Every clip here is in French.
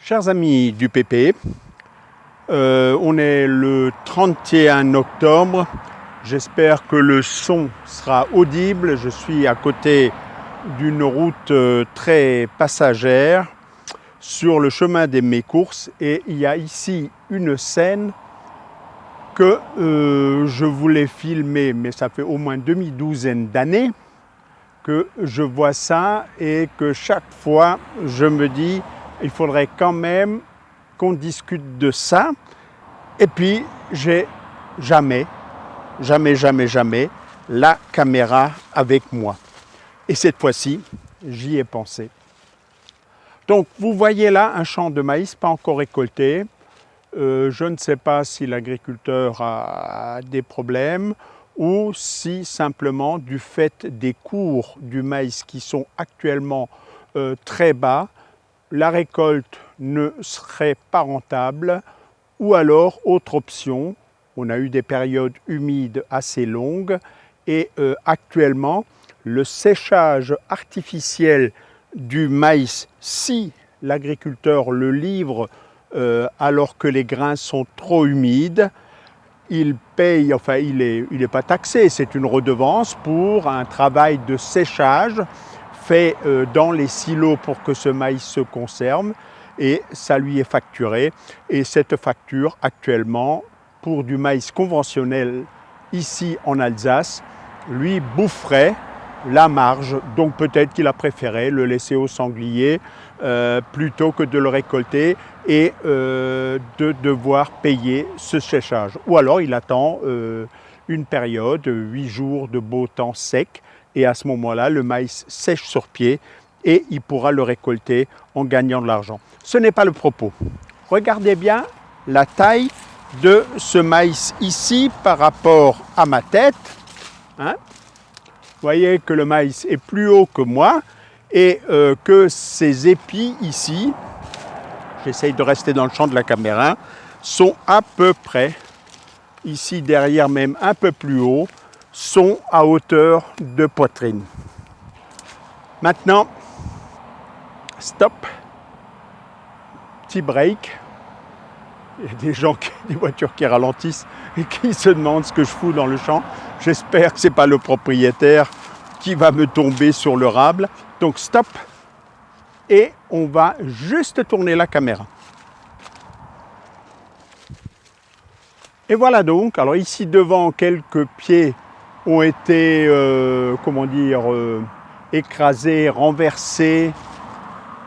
Chers amis du PP, on est le 31 octobre. J'espère que le son sera audible. Je suis à côté d'une route très passagère sur le chemin de mes courses et il y a ici une scène que je voulais filmer, mais ça fait au moins demi-douzaine d'années que je vois ça et que chaque fois je me dis il faudrait quand même qu'on discute de ça. Et puis j'ai jamais la caméra avec moi. Et cette fois-ci, j'y ai pensé. Donc vous voyez là un champ de maïs pas encore récolté. Je ne sais pas si l'agriculteur a des problèmes ou si simplement du fait des cours du maïs qui sont actuellement très bas, la récolte ne serait pas rentable, ou alors, autre option, on a eu des périodes humides assez longues et actuellement, le séchage artificiel du maïs, si l'agriculteur le livre alors que les grains sont trop humides, il paye, enfin il est pas taxé, c'est une redevance pour un travail de séchage fait dans les silos pour que ce maïs se conserve et ça lui est facturé. Et cette facture actuellement pour du maïs conventionnel ici en Alsace lui boufferait la marge, donc peut-être qu'il a préféré le laisser au sanglier plutôt que de le récolter et de devoir payer ce séchage. Ou alors il attend une période, 8 jours de beau temps sec, et à ce moment-là, le maïs sèche sur pied et il pourra le récolter en gagnant de l'argent. Ce n'est pas le propos. Regardez bien la taille de ce maïs ici par rapport à ma tête. Hein? Vous voyez que le maïs est plus haut que moi et que ces épis ici, j'essaye de rester dans le champ de la caméra, sont à peu près, ici derrière même un peu plus haut, sont à hauteur de poitrine. Maintenant, stop, petit break. Il y a des voitures qui ralentissent et qui se demandent ce que je fous dans le champ. J'espère que ce n'est pas le propriétaire qui va me tomber sur le rable. Donc stop et on va juste tourner la caméra. Et voilà donc, alors ici devant quelques pieds ont été, écrasés, renversés.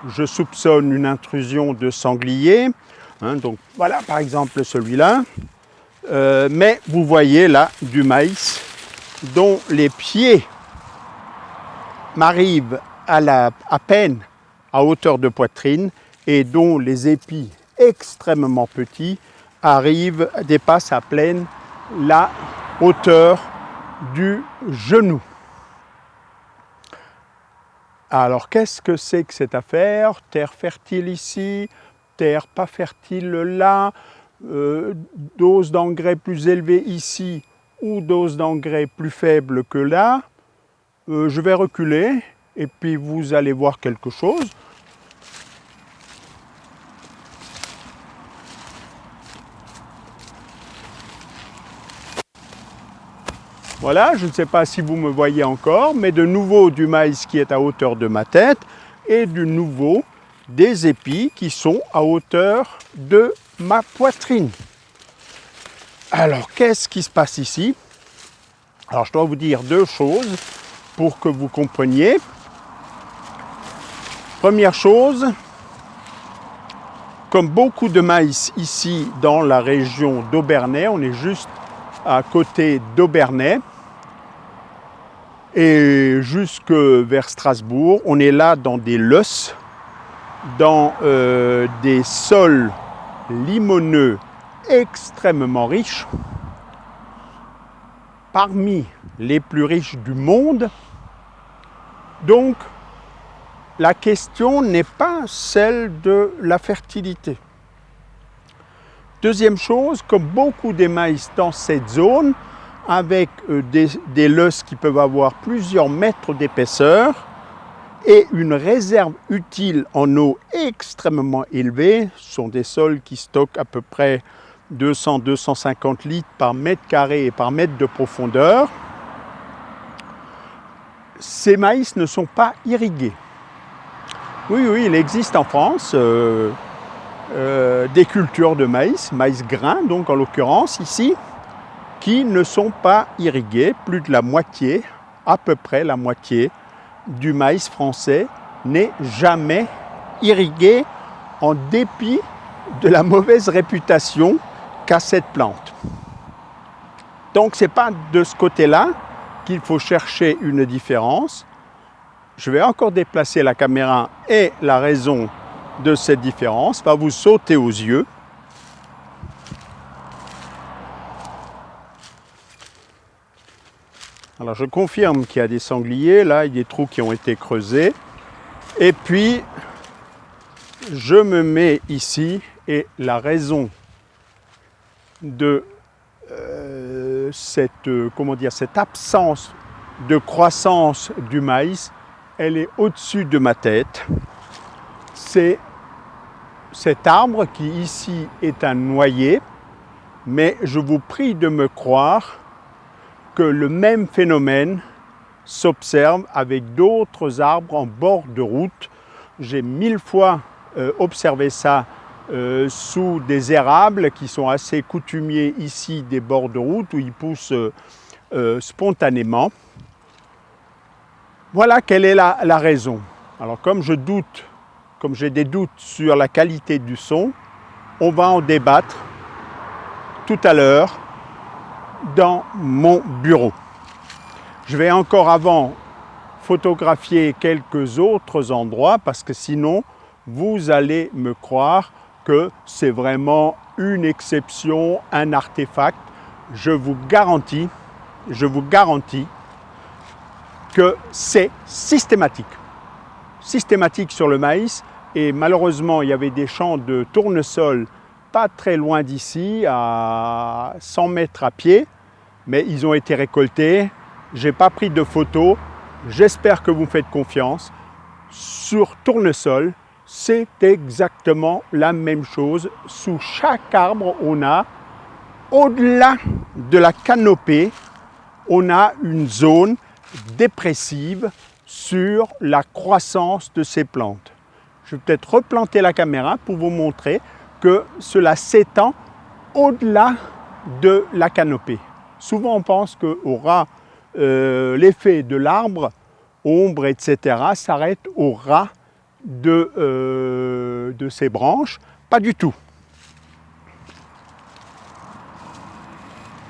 Je soupçonne une intrusion de sanglier. Hein, donc voilà par exemple celui-là. Mais vous voyez là du maïs dont les pieds m'arrivent à peine à hauteur de poitrine et dont les épis extrêmement petits dépassent à peine la hauteur du genou. Alors qu'est-ce que c'est que cette affaire? Terre fertile ici, terre pas fertile là, dose d'engrais plus élevée ici ou dose d'engrais plus faible que là. Je vais reculer et puis vous allez voir quelque chose. Voilà, je ne sais pas si vous me voyez encore, mais de nouveau du maïs qui est à hauteur de ma tête et de nouveau des épis qui sont à hauteur de ma poitrine. Alors, qu'est-ce qui se passe ici? Alors, je dois vous dire deux choses pour que vous compreniez. Première chose, comme beaucoup de maïs ici dans la région d'Obernai, on est juste à côté d'Obernai, et jusque vers Strasbourg, on est là dans des loess, dans des sols limoneux extrêmement riches, parmi les plus riches du monde. Donc, la question n'est pas celle de la fertilité. Deuxième chose, comme beaucoup des maïs dans cette zone, avec des loess qui peuvent avoir plusieurs mètres d'épaisseur, et une réserve utile en eau extrêmement élevée. Ce sont des sols qui stockent à peu près 200-250 litres par mètre carré et par mètre de profondeur. Ces maïs ne sont pas irrigués. Oui, il existe en France des cultures de maïs grain donc en l'occurrence ici, qui ne sont pas irrigués. Plus de la moitié, à peu près la moitié du maïs français n'est jamais irrigué en dépit de la mauvaise réputation qu'a cette plante. Donc ce n'est pas de ce côté-là qu'il faut chercher une différence. Je vais encore déplacer la caméra et la raison de cette différence va vous sauter aux yeux. Alors je confirme qu'il y a des sangliers, là il y a des trous qui ont été creusés. Et puis je me mets ici et la raison de cette absence de croissance du maïs, elle est au-dessus de ma tête. C'est cet arbre qui ici est un noyer, mais je vous prie de me croire que le même phénomène s'observe avec d'autres arbres en bord de route. J'ai 1000 fois observé ça sous des érables qui sont assez coutumiers ici des bords de route où ils poussent spontanément. Voilà quelle est la raison. Alors comme j'ai des doutes sur la qualité du son, on va en débattre tout à l'heure dans mon bureau. Je vais encore avant photographier quelques autres endroits parce que sinon vous allez me croire que c'est vraiment une exception, un artefact. Je vous garantis que c'est systématique. Systématique sur le maïs et malheureusement il y avait des champs de tournesol pas très loin d'ici, à 100 mètres à pied, mais ils ont été récoltés. Je n'ai pas pris de photos. J'espère que vous me faites confiance. Sur tournesol, c'est exactement la même chose. Sous chaque arbre, on a, au-delà de la canopée, on a une zone dépressive sur la croissance de ces plantes. Je vais peut-être replanter la caméra pour vous montrer que cela s'étend au-delà de la canopée. Souvent on pense qu'au ras, l'effet de l'arbre, ombre, etc., s'arrête au ras de ses branches. Pas du tout.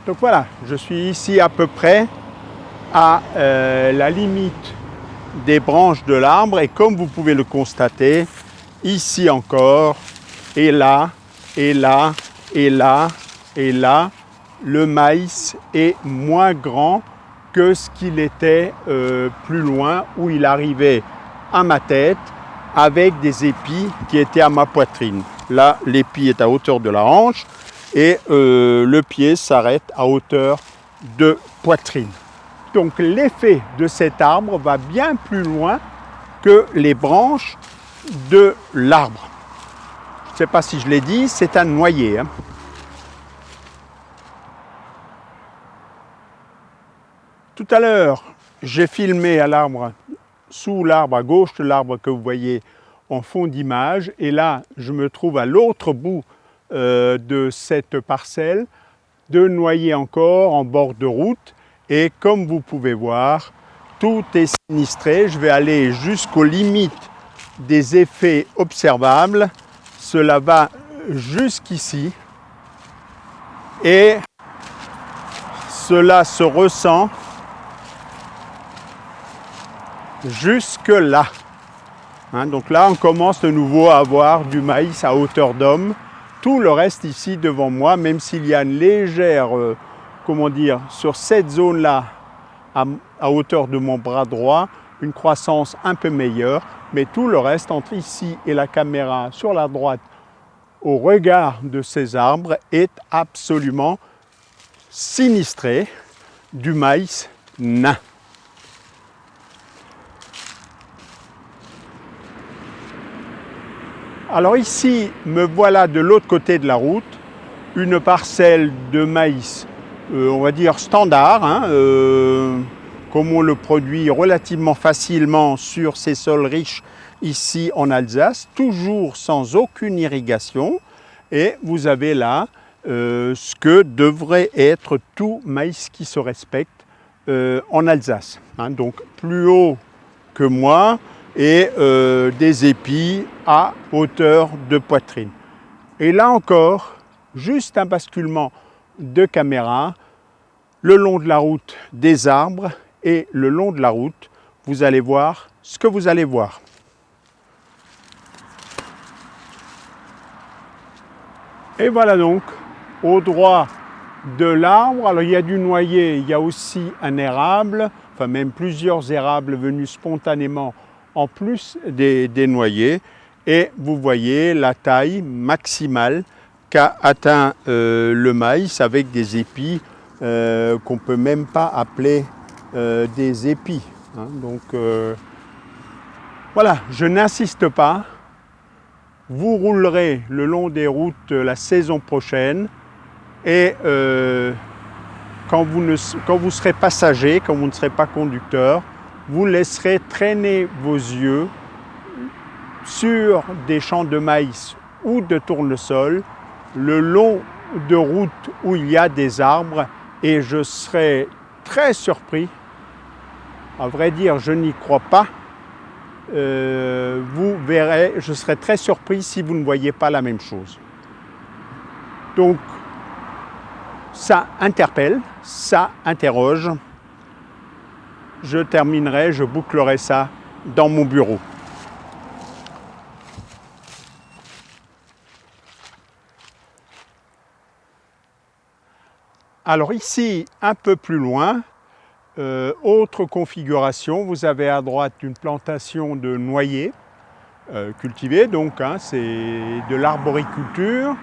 Donc voilà, je suis ici à peu près à la limite des branches de l'arbre et comme vous pouvez le constater, ici encore, et là, et là, et là, et là, le maïs est moins grand que ce qu'il était plus loin, où il arrivait à ma tête avec des épis qui étaient à ma poitrine. Là, l'épi est à hauteur de la hanche et le pied s'arrête à hauteur de poitrine. Donc l'effet de cet arbre va bien plus loin que les branches de l'arbre. Je ne sais pas si je l'ai dit, c'est un noyer. Tout à l'heure, j'ai filmé à l'arbre, sous l'arbre, à gauche de l'arbre que vous voyez en fond d'image. Et là, je me trouve à l'autre bout de cette parcelle, deux noyers encore en bord de route. Et comme vous pouvez voir, tout est sinistré. Je vais aller jusqu'aux limites des effets observables. Cela va jusqu'ici. Et cela se ressent jusque là. Donc là, on commence de nouveau à avoir du maïs à hauteur d'homme. Tout le reste ici devant moi, même s'il y a une légère, sur cette zone-là, à hauteur de mon bras droit, une croissance un peu meilleure. Mais tout le reste, entre ici et la caméra sur la droite, au regard de ces arbres, est absolument sinistré, du maïs nain. Alors ici, me voilà de l'autre côté de la route, une parcelle de maïs, on va dire standard, hein, comme on le produit relativement facilement sur ces sols riches ici en Alsace, toujours sans aucune irrigation. Et vous avez là ce que devrait être tout maïs qui se respecte en Alsace. Hein, donc plus haut que moi et des épis à hauteur de poitrine. Et là encore, juste un basculement de caméra, le long de la route des arbres et le long de la route, vous allez voir ce que vous allez voir. Et voilà donc, au droit de l'arbre, alors il y a du noyer, il y a aussi un érable, enfin même plusieurs érables venus spontanément en plus des noyers. Et vous voyez la taille maximale qu'a atteint le maïs avec des épis qu'on ne peut même pas appeler des épis. Hein. Donc voilà, je n'insiste pas. Vous roulerez le long des routes la saison prochaine et quand vous serez passager, quand vous ne serez pas conducteur, vous laisserez traîner vos yeux sur des champs de maïs ou de tournesol le long de routes où il y a des arbres et je serai très surpris, à vrai dire je n'y crois pas, vous verrez, je serai très surpris si vous ne voyez pas la même chose. Donc ça interpelle, ça interroge. Je terminerai, je bouclerai ça dans mon bureau. Alors ici, un peu plus loin, autre configuration, vous avez à droite une plantation de noyers cultivés, donc hein, c'est de l'arboriculture,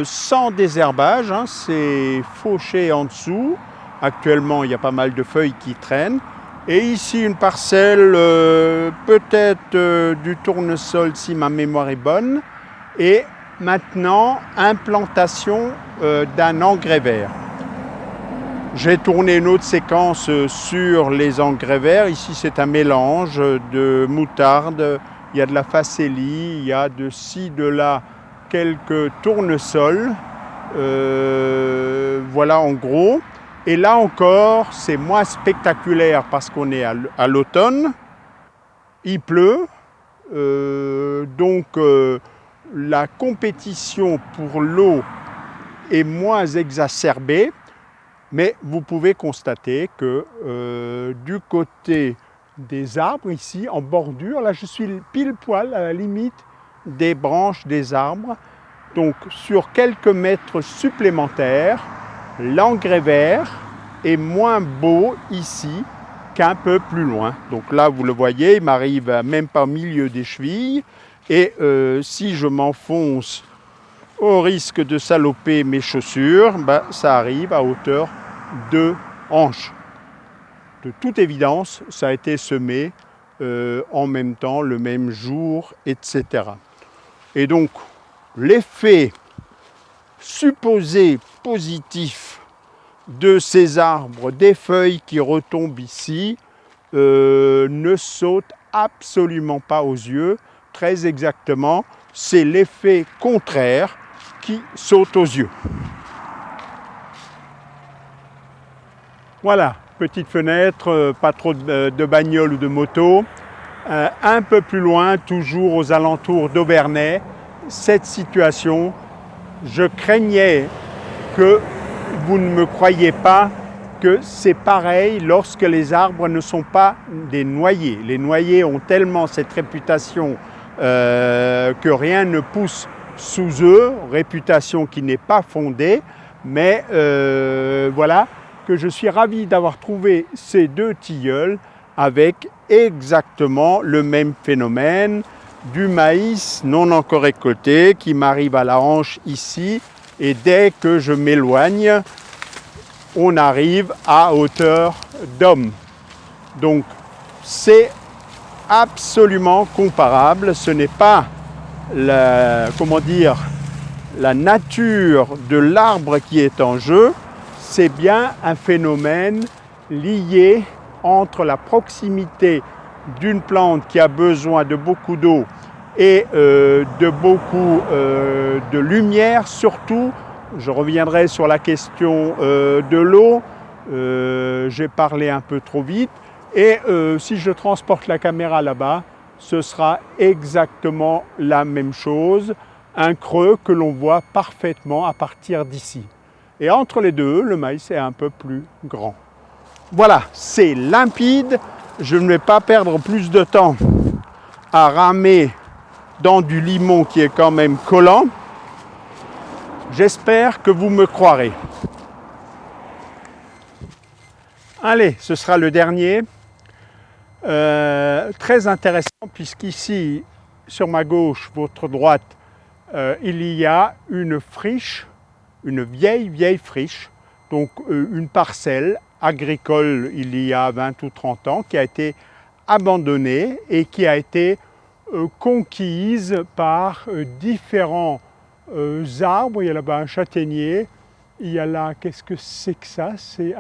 sans désherbage, hein, c'est fauché en dessous. Actuellement, il y a pas mal de feuilles qui traînent. Et ici, une parcelle, peut-être du tournesol si ma mémoire est bonne. Et maintenant, implantation d'un engrais vert. J'ai tourné une autre séquence sur les engrais verts. Ici, c'est un mélange de moutarde, il y a de la facélie, il y a de ci, de là, quelques tournesols. Voilà en gros. Et là encore, c'est moins spectaculaire parce qu'on est à l'automne. Il pleut. Donc, la compétition pour l'eau est moins exacerbée. Mais vous pouvez constater que du côté des arbres, ici, en bordure, là je suis pile poil à la limite des branches des arbres. Donc sur quelques mètres supplémentaires, l'engrais vert est moins beau ici qu'un peu plus loin. Donc là, vous le voyez, il m'arrive même pas au milieu des chevilles. Et si je m'enfonce au risque de saloper mes chaussures, ben, ça arrive à hauteur de hanches. De toute évidence, ça a été semé en même temps, le même jour, etc. Et donc, l'effet supposé positif de ces arbres, des feuilles qui retombent ici, ne saute absolument pas aux yeux. Très exactement, c'est l'effet contraire qui saute aux yeux. Voilà, petite fenêtre, pas trop de bagnoles ou de motos. Un peu plus loin, toujours aux alentours d'Auverney, cette situation, je craignais que vous ne me croyiez pas que c'est pareil lorsque les arbres ne sont pas des noyers. Les noyers ont tellement cette réputation que rien ne pousse sous eux, réputation qui n'est pas fondée, mais voilà que je suis ravi d'avoir trouvé ces deux tilleuls avec exactement le même phénomène, du maïs non encore récolté qui m'arrive à la hanche ici, et dès que je m'éloigne, on arrive à hauteur d'homme. Donc c'est absolument comparable, ce n'est pas comment dire, la nature de l'arbre qui est en jeu, c'est bien un phénomène lié entre la proximité d'une plante qui a besoin de beaucoup d'eau et de beaucoup de lumière, surtout. Je reviendrai sur la question de l'eau, j'ai parlé un peu trop vite, et si je transporte la caméra là-bas, ce sera exactement la même chose, un creux que l'on voit parfaitement à partir d'ici. Et entre les deux, le maïs est un peu plus grand. Voilà, c'est limpide, je ne vais pas perdre plus de temps à ramer dans du limon qui est quand même collant. J'espère que vous me croirez. Allez, ce sera le dernier. Très intéressant puisqu'ici, sur ma gauche, votre droite, il y a une friche, une vieille friche, donc une parcelle agricole il y a 20 ou 30 ans qui a été abandonnée et qui a été conquise par différents arbres. Il y a là-bas un châtaignier, il y a là, qu'est-ce que c'est que ça? C'est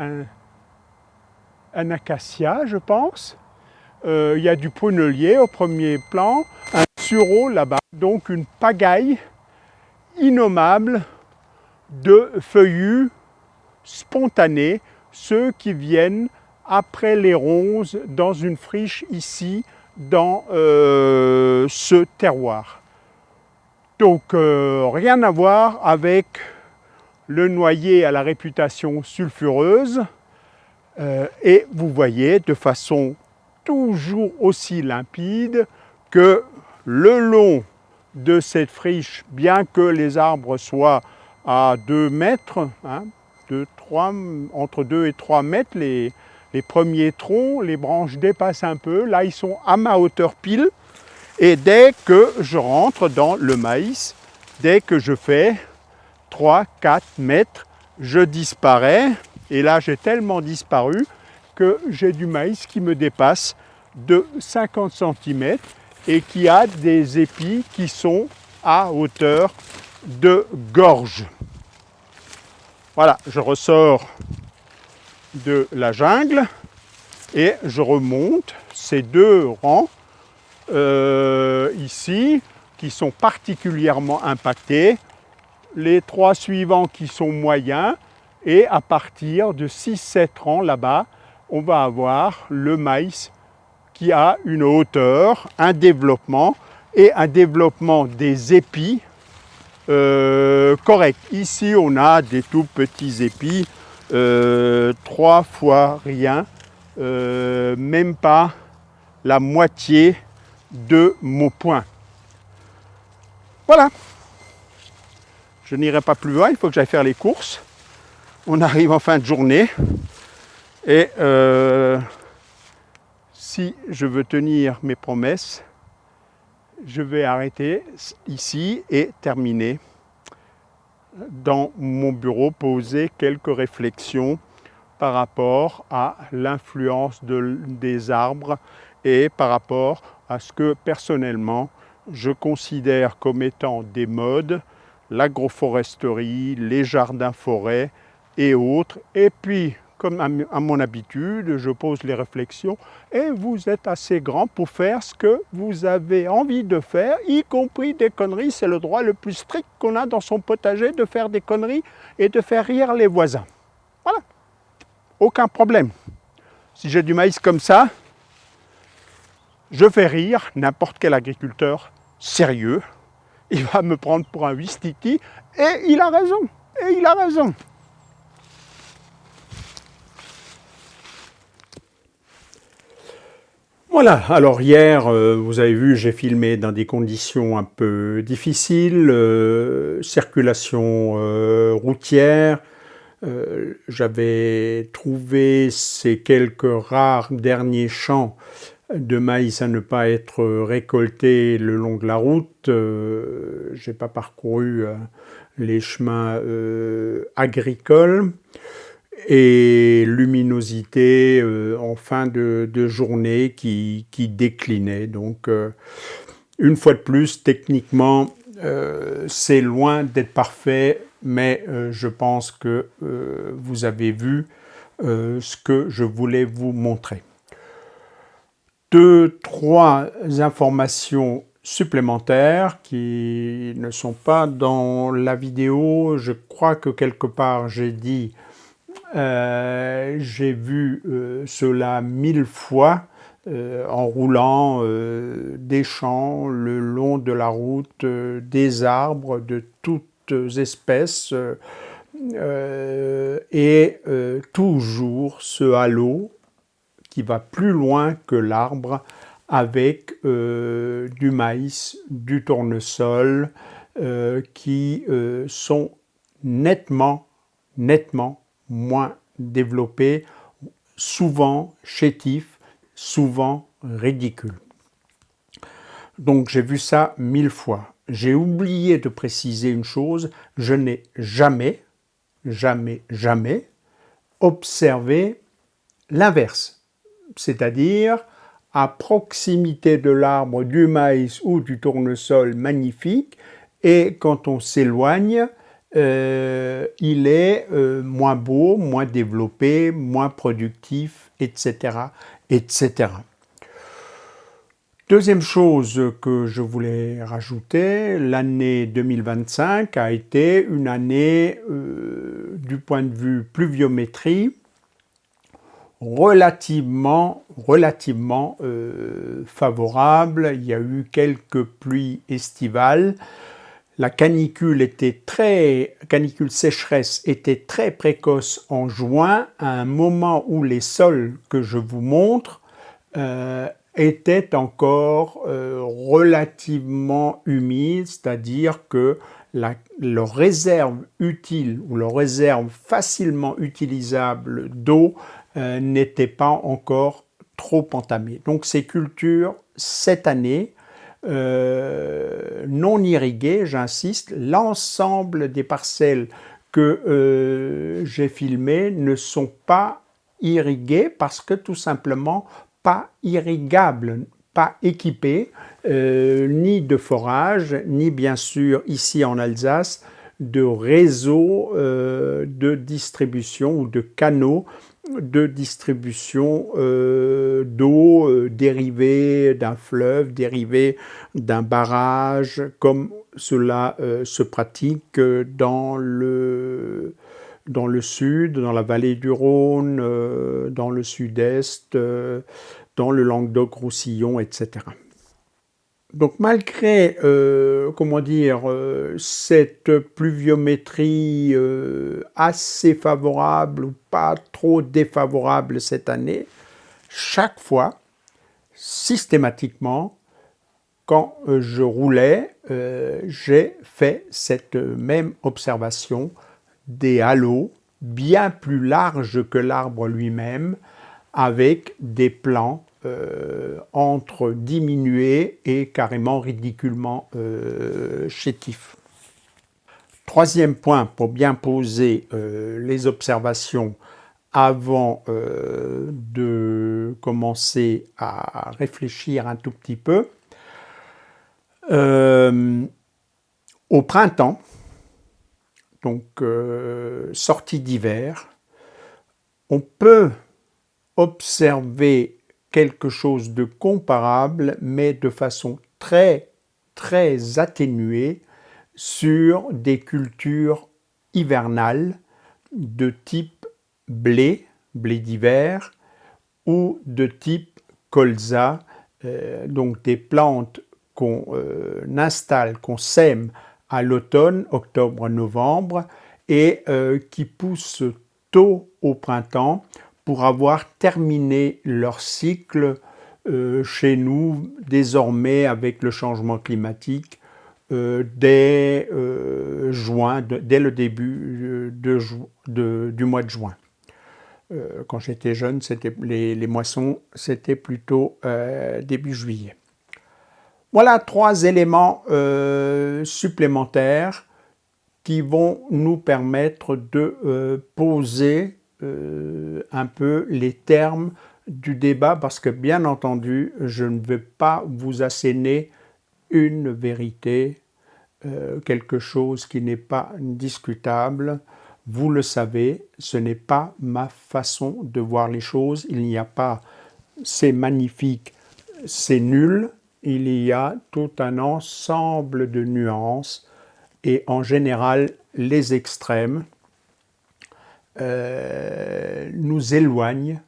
un acacia, je pense. Il y a du prunelier au premier plan, un sureau là-bas, donc une pagaille innommable de feuillus spontanés, ceux qui viennent après les ronces dans une friche ici, dans ce terroir. Donc rien à voir avec le noyer à la réputation sulfureuse, et vous voyez de façon toujours aussi limpide que le long de cette friche, bien que les arbres soient à 2 mètres, hein, entre 2 et 3 mètres, les premiers troncs, les branches dépassent un peu, là ils sont à ma hauteur pile, et dès que je rentre dans le maïs, dès que je fais 3-4 mètres, je disparais, et là j'ai tellement disparu que j'ai du maïs qui me dépasse de 50 cm et qui a des épis qui sont à hauteur de gorge. Voilà, je ressors de la jungle et je remonte ces 2 rangs ici qui sont particulièrement impactés, les 3 suivants qui sont moyens, et à partir de 6-7 rangs là-bas, on va avoir le maïs qui a une hauteur, un développement et un développement des épis correct. Ici, on a des tout petits épis, 3 fois rien, même pas la moitié de mon poing. Voilà. Je n'irai pas plus loin, il faut que j'aille faire les courses. On arrive en fin de journée et si je veux tenir mes promesses, je vais arrêter ici et terminer dans mon bureau, poser quelques réflexions par rapport à l'influence des arbres et par rapport à ce que personnellement je considère comme étant des modes, l'agroforesterie, les jardins-forêts et autres. Et puis, comme à mon habitude, je pose les réflexions et vous êtes assez grand pour faire ce que vous avez envie de faire, y compris des conneries. C'est le droit le plus strict qu'on a dans son potager, de faire des conneries et de faire rire les voisins. Voilà, aucun problème. Si j'ai du maïs comme ça, je fais rire n'importe quel agriculteur sérieux. Il va me prendre pour un ouistiti et il a raison. Et il a raison. Voilà, alors hier, vous avez vu, j'ai filmé dans des conditions un peu difficiles, circulation routière. J'avais trouvé ces quelques rares derniers champs de maïs à ne pas être récoltés le long de la route. Je n'ai pas parcouru les chemins agricoles. Et luminosité en fin de journée qui déclinait. Donc Une fois de plus, techniquement, c'est loin d'être parfait, mais je pense que vous avez vu ce que je voulais vous montrer. 2-3 informations supplémentaires qui ne sont pas dans la vidéo. Je crois que quelque part j'ai dit, j'ai vu cela 1000 fois en roulant des champs le long de la route, des arbres de toutes espèces et toujours ce halo qui va plus loin que l'arbre avec du maïs, du tournesol qui sont nettement moins développés, souvent chétifs, souvent ridicules. Donc j'ai vu ça 1000 fois. J'ai oublié de préciser une chose, je n'ai jamais observé l'inverse. C'est-à-dire à proximité de l'arbre du maïs ou du tournesol magnifique, et quand on s'éloigne, il est moins beau, moins développé, moins productif, etc., etc. Deuxième chose que je voulais rajouter, l'année 2025 a été une année, du point de vue pluviométrie, relativement favorable. Il y a eu quelques pluies estivales. La canicule sécheresse était très précoce en juin, à un moment où les sols que je vous montre étaient encore relativement humides, c'est-à-dire que leur réserve utile ou leur réserve facilement utilisable d'eau n'était pas encore trop entamée. Donc ces cultures, cette année, non irriguées, j'insiste, l'ensemble des parcelles que j'ai filmées ne sont pas irriguées parce que tout simplement pas irrigables, pas équipées, ni de forage, ni bien sûr ici en Alsace, de réseaux de distribution ou de canaux de distribution d'eau dérivée d'un fleuve, dérivée d'un barrage, comme cela se pratique dans le sud, dans la vallée du Rhône, dans le sud-est, dans le Languedoc-Roussillon, etc. Donc malgré, cette pluviométrie assez favorable ou pas trop défavorable cette année, chaque fois, systématiquement, quand je roulais, j'ai fait cette même observation des halos bien plus larges que l'arbre lui-même, avec des plants entre diminués et carrément ridiculement chétifs. Troisième point pour bien poser les observations avant de commencer à réfléchir un tout petit peu. Au printemps, donc sortie d'hiver, on peut observer quelque chose de comparable, mais de façon très atténuée sur des cultures hivernales de type blé d'hiver, ou de type colza, donc des plantes qu'on installe, qu'on sème à l'automne, octobre-novembre, et qui poussent tôt au printemps pour avoir terminé leur cycle chez nous, désormais avec le changement climatique, dès juin, dès le début du mois de juin. Quand j'étais jeune, les moissons, c'était plutôt début juillet. Voilà 3 éléments supplémentaires qui vont nous permettre de poser un peu les termes du débat, parce que bien entendu, je ne vais pas vous asséner une vérité, quelque chose qui n'est pas discutable. Vous le savez, ce n'est pas ma façon de voir les choses. Il n'y a pas c'est magnifique, c'est nul. Il y a tout un ensemble de nuances et en général, les extrêmes nous éloignent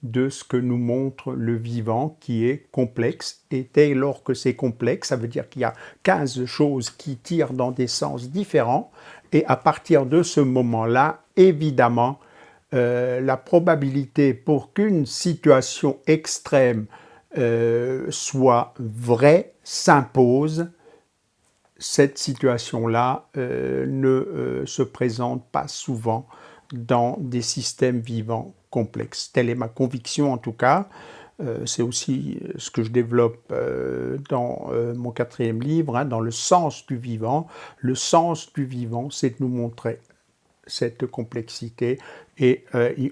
de ce que nous montre le vivant qui est complexe. Et dès lors que c'est complexe, ça veut dire qu'il y a 15 choses qui tirent dans des sens différents. Et à partir de ce moment-là, évidemment, la probabilité pour qu'une situation extrême soit vraie s'impose. Cette situation-là ne se présente pas souvent dans des systèmes vivants complexes. Telle est ma conviction en tout cas. C'est aussi ce que je développe dans mon 4e livre, hein, dans le sens du vivant. Le sens du vivant, c'est de nous montrer cette complexité et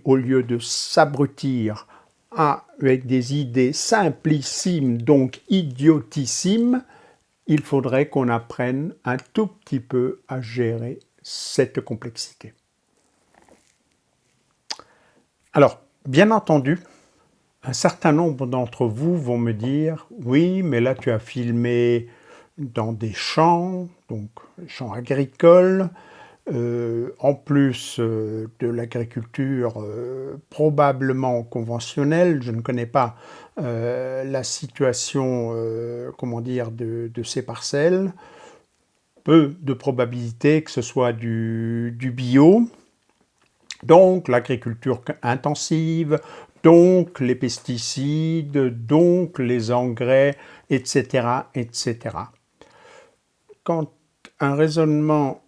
au lieu de s'abrutir avec des idées simplissimes, donc idiotissimes, il faudrait qu'on apprenne un tout petit peu à gérer cette complexité. Alors, bien entendu, un certain nombre d'entre vous vont me dire « Oui, mais là tu as filmé dans des champs, donc champs agricoles, en plus de l'agriculture probablement conventionnelle. Je ne connais pas la situation comment dire, de ces parcelles. Peu de probabilité que ce soit du bio. Donc l'agriculture intensive, donc les pesticides, donc les engrais, etc. etc. Quand un raisonnement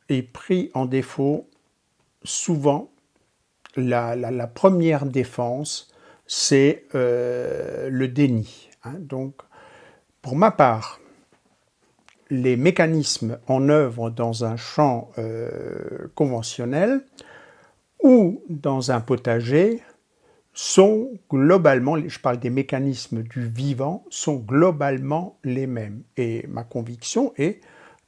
est pris en défaut, souvent, la première défense, c'est le déni. Hein. Donc, pour ma part, les mécanismes en œuvre dans un champ conventionnel ou dans un potager sont globalement, je parle des mécanismes du vivant, sont globalement les mêmes. Et ma conviction est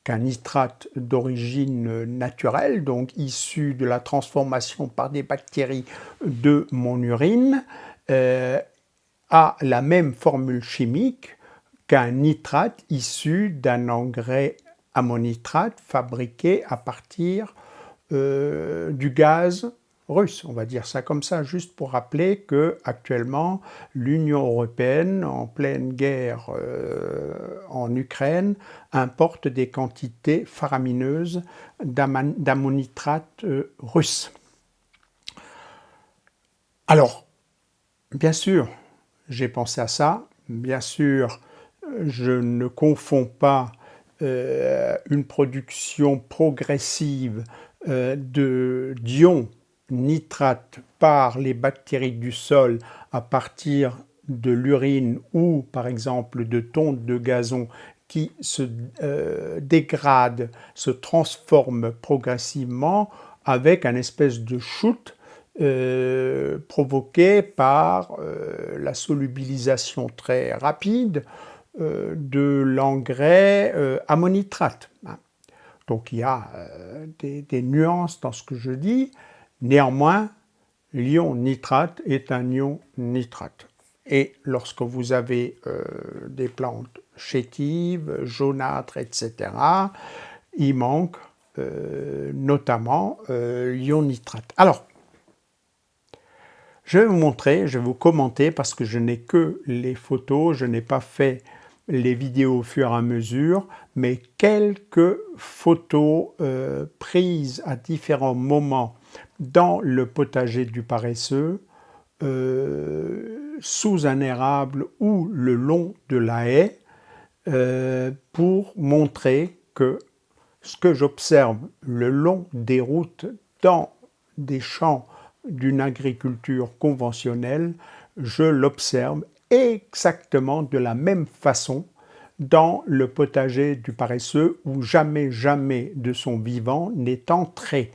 qu'un nitrate d'origine naturelle, donc issu de la transformation par des bactéries de mon urine, a la même formule chimique qu'un nitrate issu d'un engrais ammonitrate fabriqué à partir du gaz russe, on va dire ça comme ça, juste pour rappeler que actuellement l'Union européenne, en pleine guerre en Ukraine, importe des quantités faramineuses d'ammonitrate russe. Alors, bien sûr, j'ai pensé à ça, bien sûr, je ne confonds pas une production progressive d'ions nitrate par les bactéries du sol à partir de l'urine ou par exemple de tonte de gazon qui se dégrade, se transforme progressivement avec un espèce de shoot provoqué par la solubilisation très rapide de l'engrais ammonitrate. Donc il y a des nuances dans ce que je dis. Néanmoins, l'ion nitrate est un ion nitrate. Et lorsque vous avez des plantes chétives, jaunâtres, etc., il manque notamment l'ion nitrate. Alors, je vais vous montrer, je vais vous commenter parce que je n'ai que les photos, je n'ai pas fait les vidéos au fur et à mesure, mais quelques photos prises à différents moments dans le potager du paresseux, sous un érable ou le long de la haie, pour montrer que ce que j'observe le long des routes dans des champs d'une agriculture conventionnelle, je l'observe exactement de la même façon dans le potager du paresseux où jamais de son vivant n'est entré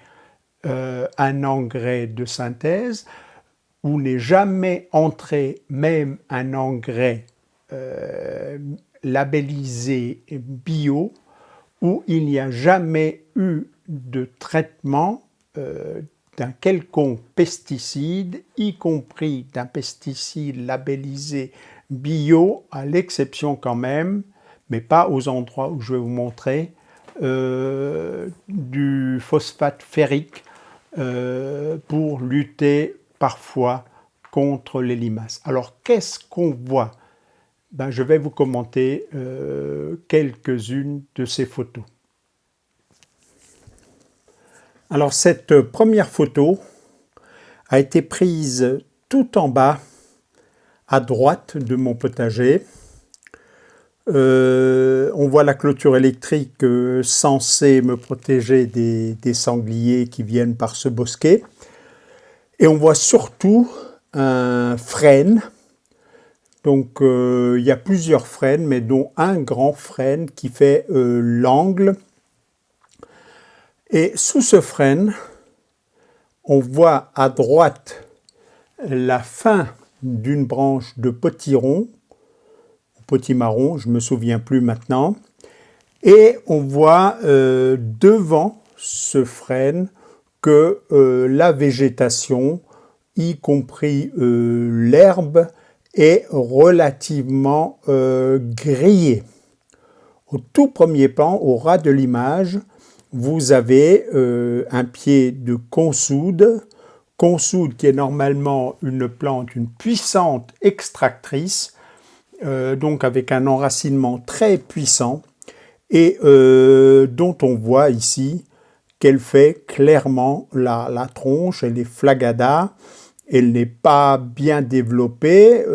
un engrais de synthèse, où n'est jamais entré même un engrais labellisé bio, où il n'y a jamais eu de traitement d'un quelconque pesticide, y compris d'un pesticide labellisé bio, à l'exception quand même, mais pas aux endroits où je vais vous montrer, du phosphate ferrique pour lutter parfois contre les limaces. Alors qu'est-ce qu'on voit? Ben, je vais vous commenter quelques-unes de ces photos. Alors cette première photo a été prise tout en bas à droite de mon potager. On voit la clôture électrique censée me protéger des sangliers qui viennent par ce bosquet. Et on voit surtout un frêne. Donc il y a plusieurs frênes, mais dont un grand frêne qui fait l'angle. Et sous ce frêne, on voit à droite la fin d'une branche de potiron, potimarron, je ne me souviens plus maintenant, et on voit devant ce frêne que la végétation, y compris l'herbe, est relativement grillée. Au tout premier plan, au ras de l'image, vous avez un pied de consoude, consoude qui est normalement une plante, une puissante extractrice, donc avec un enracinement très puissant, et dont on voit ici qu'elle fait clairement la tronche, elle est flagada, elle n'est pas bien développée,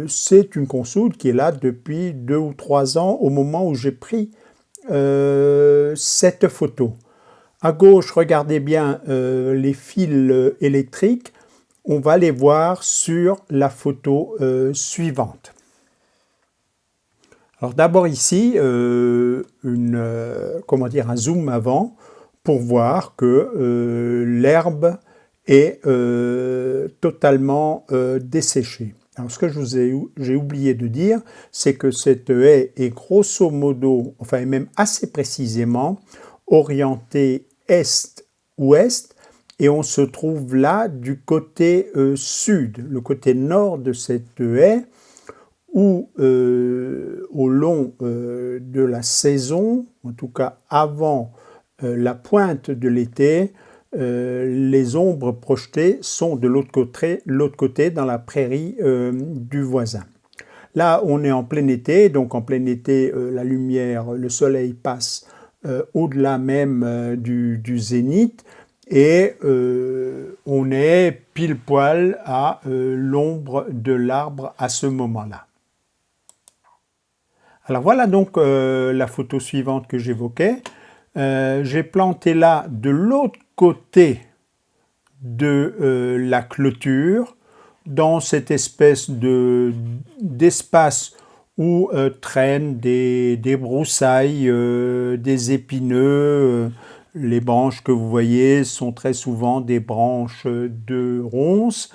c'est une consoude qui est là depuis 2 ou 3 ans au moment où j'ai pris cette photo. À gauche, regardez bien les fils électriques, on va les voir sur la photo suivante. Alors d'abord ici, un zoom avant pour voir que l'herbe est totalement desséchée. Alors ce que j'ai oublié de dire, c'est que cette haie est grosso modo, enfin même assez précisément, orientée est-ouest, et on se trouve là du côté sud, le côté nord de cette haie, où au long de la saison, en tout cas avant la pointe de l'été, les ombres projetées sont de l'autre côté, dans la prairie du voisin. Là, on est en plein été, donc en plein été, la lumière, le soleil passe au-delà même du zénith, et on est pile poil à l'ombre de l'arbre à ce moment-là. Alors voilà donc la photo suivante que j'évoquais. J'ai planté là de l'autre côté de la clôture, dans cette espèce d'espace où traînent des broussailles, des épineux. Les branches que vous voyez sont très souvent des branches de ronces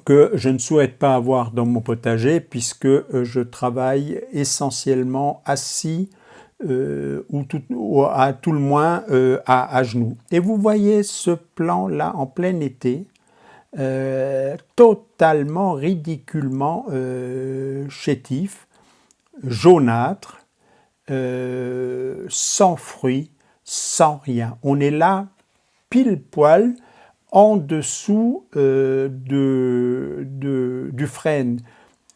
que je ne souhaite pas avoir dans mon potager puisque je travaille essentiellement assis ou à tout le moins à genoux. Et vous voyez ce plan-là en plein été, totalement, ridiculement chétif, jaunâtre, sans fruits, sans rien. On est là pile poil en dessous du frêne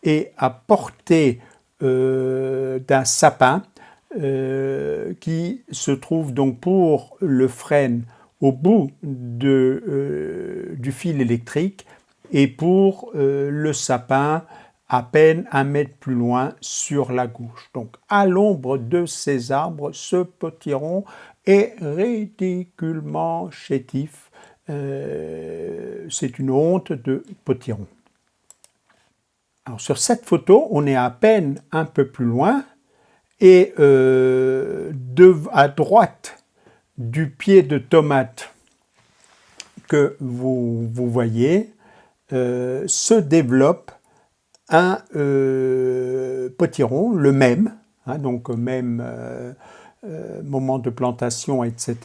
et à portée d'un sapin qui se trouve donc pour le frêne au bout du fil électrique et pour le sapin à peine 1 mètre plus loin sur la gauche. Donc à l'ombre de ces arbres, ce potiron est ridiculement chétif. C'est une honte de potiron. Alors sur cette photo, on est à peine un peu plus loin et à droite du pied de tomate que vous voyez se développe un potiron, le même, hein, donc même moment de plantation, etc.,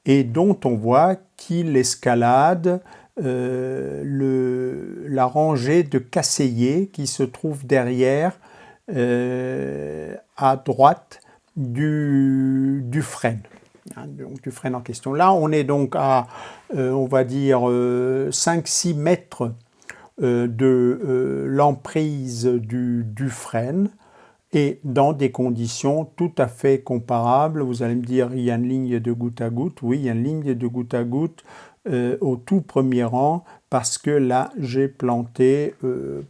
et dont on voit qu'il escalade la rangée de casseillers qui se trouve derrière, à droite du frêne. Hein, donc du frêne en question. Là, on est donc à, on va dire, 5-6 mètres de l'emprise du frêne, et dans des conditions tout à fait comparables. Vous allez me dire, il y a une ligne de goutte à goutte. Oui, il y a une ligne de goutte à goutte au tout premier rang, parce que là, j'ai planté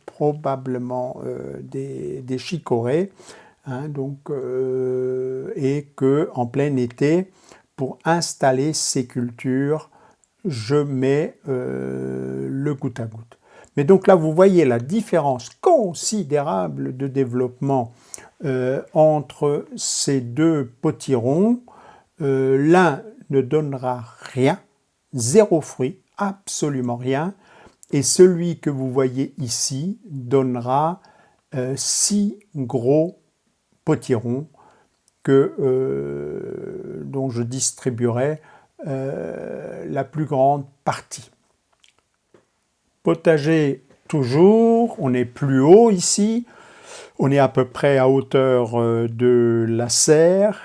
probablement des chicorées, hein, donc, et que en plein été, pour installer ces cultures, je mets le goutte à goutte. Mais donc là, vous voyez la différence considérable de développement entre ces deux potirons. L'un ne donnera rien, zéro fruit, absolument rien, et celui que vous voyez ici donnera 6 gros potirons dont je distribuerai la plus grande partie. Potager toujours, on est plus haut ici, on est à peu près à hauteur de la serre,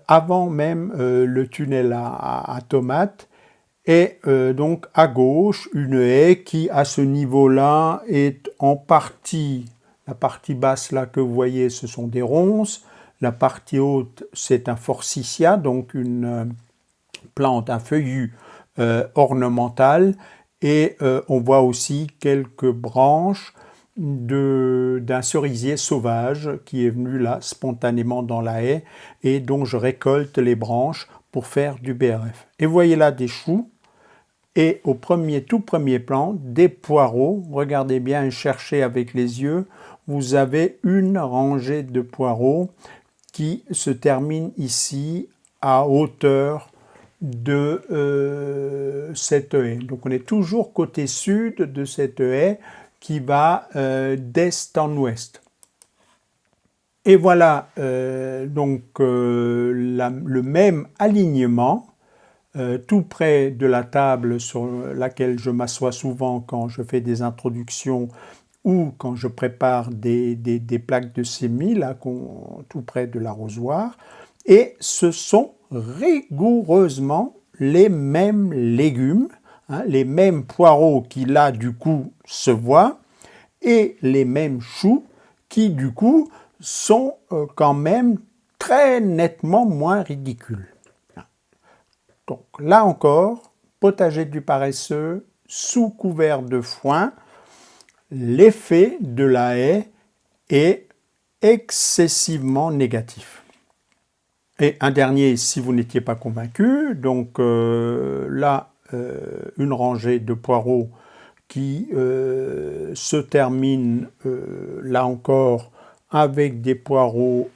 avant même le tunnel à tomates, et donc à gauche une haie qui à ce niveau-là est en partie, la partie basse là que vous voyez ce sont des ronces, la partie haute c'est un forsythia, donc une plante, un feuillu ornemental, et on voit aussi quelques branches d'un cerisier sauvage qui est venu là spontanément dans la haie et dont je récolte les branches pour faire du BRF. Et vous voyez là des choux et au tout premier plan des poireaux. Regardez bien et cherchez avec les yeux. Vous avez une rangée de poireaux qui se termine ici à hauteur de cette haie. Donc on est toujours côté sud de cette haie qui va d'est en ouest. Et voilà le même alignement tout près de la table sur laquelle je m'assois souvent quand je fais des introductions ou quand je prépare des plaques de sémis, là, tout près de l'arrosoir. Et ce sont rigoureusement les mêmes légumes, hein, les mêmes poireaux qui là du coup se voient, et les mêmes choux qui du coup sont quand même très nettement moins ridicules. Donc là encore, potager du paresseux sous couvert de foin, l'effet de la haie est excessivement négatif. Et un dernier, si vous n'étiez pas convaincu, donc là, une rangée de poireaux qui se termine là encore avec des poireaux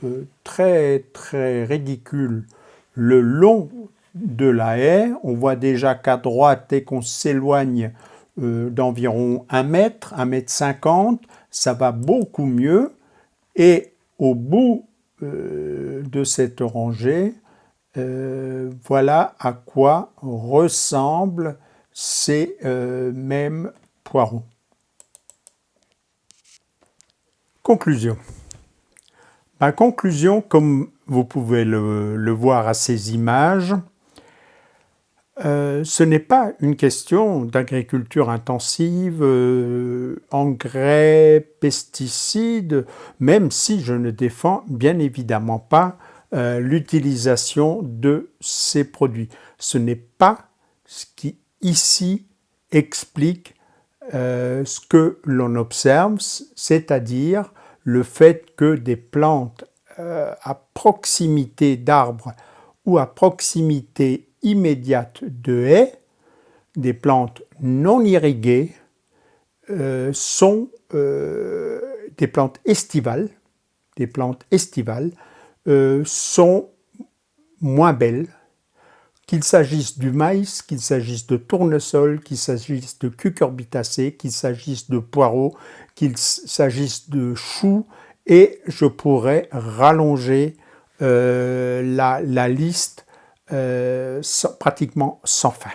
très très ridicules le long de la haie. On voit déjà qu'à droite, dès qu'on s'éloigne d'environ 1 mètre, 1 mètre 50, ça va beaucoup mieux. Et au bout de cette rangée, voilà à quoi ressemblent ces mêmes poireaux. Conclusion. Ma conclusion, comme vous pouvez le voir à ces images, ce n'est pas une question d'agriculture intensive, engrais, pesticides, même si je ne défends bien évidemment pas l'utilisation de ces produits. Ce n'est pas ce qui ici explique ce que l'on observe, c'est-à-dire le fait que des plantes à proximité d'arbres ou à proximité immédiate de haies, des plantes non irriguées, sont des plantes estivales, sont moins belles qu'il s'agisse du maïs, qu'il s'agisse de tournesol, qu'il s'agisse de cucurbitacées, qu'il s'agisse de poireaux, qu'il s'agisse de choux, et je pourrais rallonger la liste pratiquement sans fin.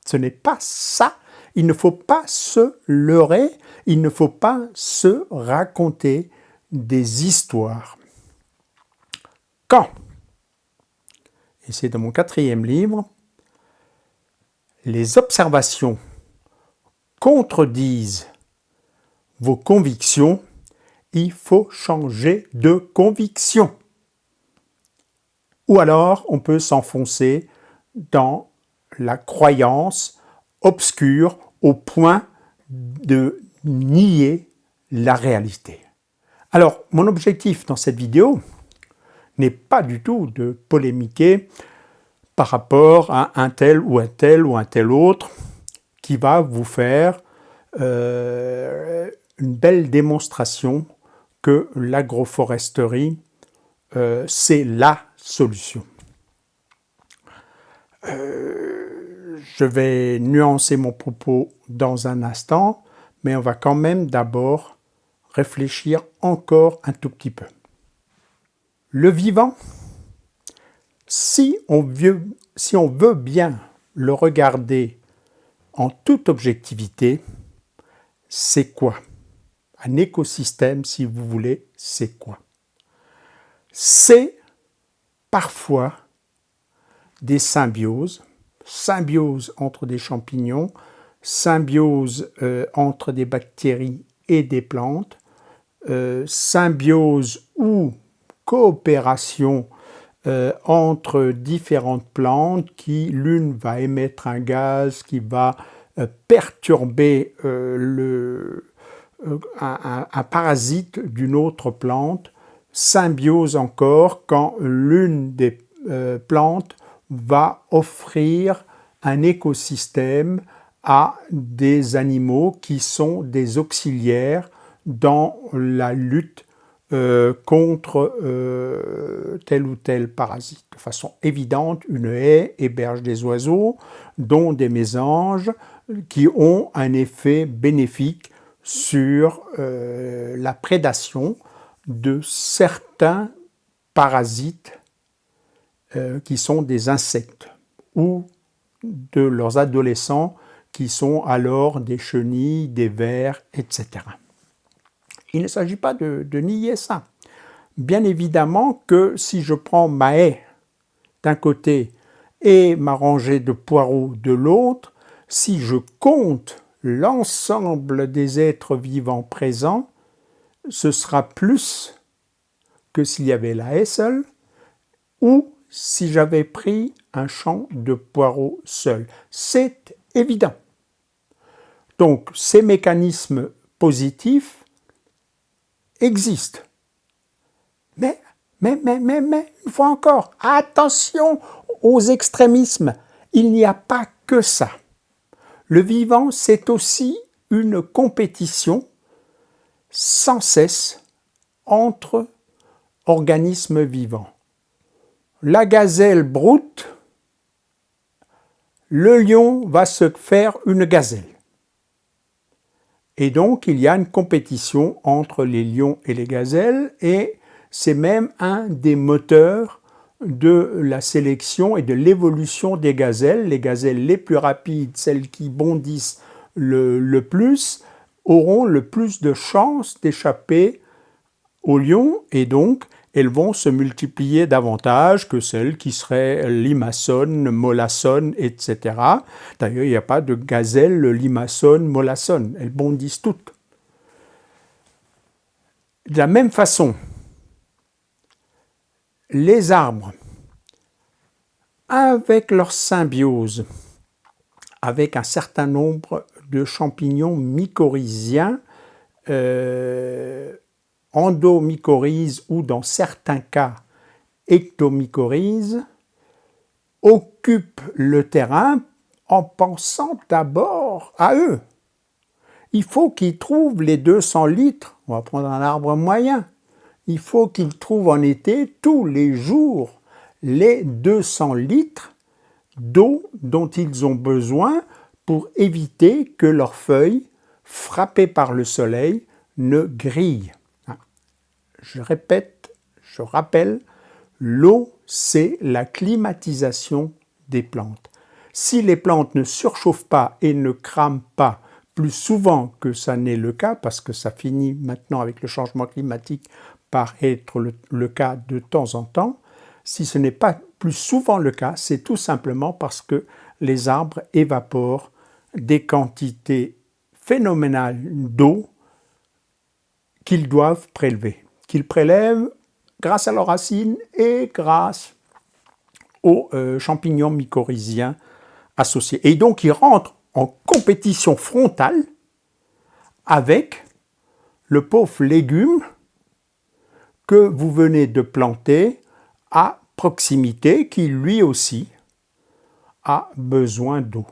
Ce n'est pas ça. Il ne faut pas se leurrer, il ne faut pas se raconter des histoires. Quand, et c'est dans mon 4e livre, les observations contredisent vos convictions, il faut changer de conviction. Ou alors, on peut s'enfoncer dans la croyance obscure au point de nier la réalité. Alors, mon objectif dans cette vidéo n'est pas du tout de polémiquer par rapport à un tel ou un tel ou un tel autre qui va vous faire une belle démonstration que l'agroforesterie, c'est la solution. Je vais nuancer mon propos dans un instant, mais on va quand même d'abord réfléchir encore un tout petit peu. Le vivant, si on veut bien le regarder en toute objectivité, c'est quoi? Un écosystème, si vous voulez, c'est quoi? C'est parfois des symbioses, symbiose entre des champignons, symbiose entre des bactéries et des plantes, symbiose ou coopération entre différentes plantes qui, l'une va émettre un gaz qui va perturber un parasite d'une autre plante, symbiose encore quand l'une des plantes va offrir un écosystème à des animaux qui sont des auxiliaires dans la lutte contre tel ou tel parasite. De façon évidente, une haie héberge des oiseaux, dont des mésanges, qui ont un effet bénéfique sur la prédation de certains parasites qui sont des insectes ou de leurs adolescents qui sont alors des chenilles, des vers, etc. Il ne s'agit pas de nier ça. Bien évidemment que si je prends ma haie d'un côté et ma rangée de poireaux de l'autre, si je compte l'ensemble des êtres vivants présents, ce sera plus que s'il y avait la haie seule ou si j'avais pris un champ de poireaux seul. C'est évident. Donc, ces mécanismes positifs existent. Mais, une fois encore, attention aux extrémismes. Il n'y a pas que ça. Le vivant, c'est aussi une compétition sans cesse entre organismes vivants. La gazelle broute, le lion va se faire une gazelle. Et donc, il y a une compétition entre les lions et les gazelles, et c'est même un des moteurs de la sélection et de l'évolution des gazelles. Les gazelles les plus rapides, celles qui bondissent le plus, auront le plus de chances d'échapper au lion, et donc elles vont se multiplier davantage que celles qui seraient limaçonnes, mollassonnes, etc. D'ailleurs, il n'y a pas de gazelle limaçonne, mollassonne. Elles bondissent toutes. De la même façon, les arbres, avec leur symbiose, avec un certain nombre de champignons mycorhiziens, endomycorhizes ou dans certains cas ectomycorhizes, occupent le terrain en pensant d'abord à eux. Il faut qu'ils trouvent les 200 litres, on va prendre un arbre moyen, il faut qu'ils trouvent en été tous les jours les 200 litres d'eau dont ils ont besoin pour éviter que leurs feuilles, frappées par le soleil, ne grillent. Je répète, je rappelle, l'eau, c'est la climatisation des plantes. Si les plantes ne surchauffent pas et ne crament pas plus souvent que ça n'est le cas, parce que ça finit maintenant avec le changement climatique par être le cas de temps en temps, si ce n'est pas plus souvent le cas, c'est tout simplement parce que les arbres évaporent des quantités phénoménales d'eau qu'ils doivent prélever, qu'ils prélèvent grâce à leurs racines et grâce aux champignons mycorhiziens associés. Et donc ils rentrent en compétition frontale avec le pauvre légume que vous venez de planter à proximité, qui lui aussi a besoin d'eau.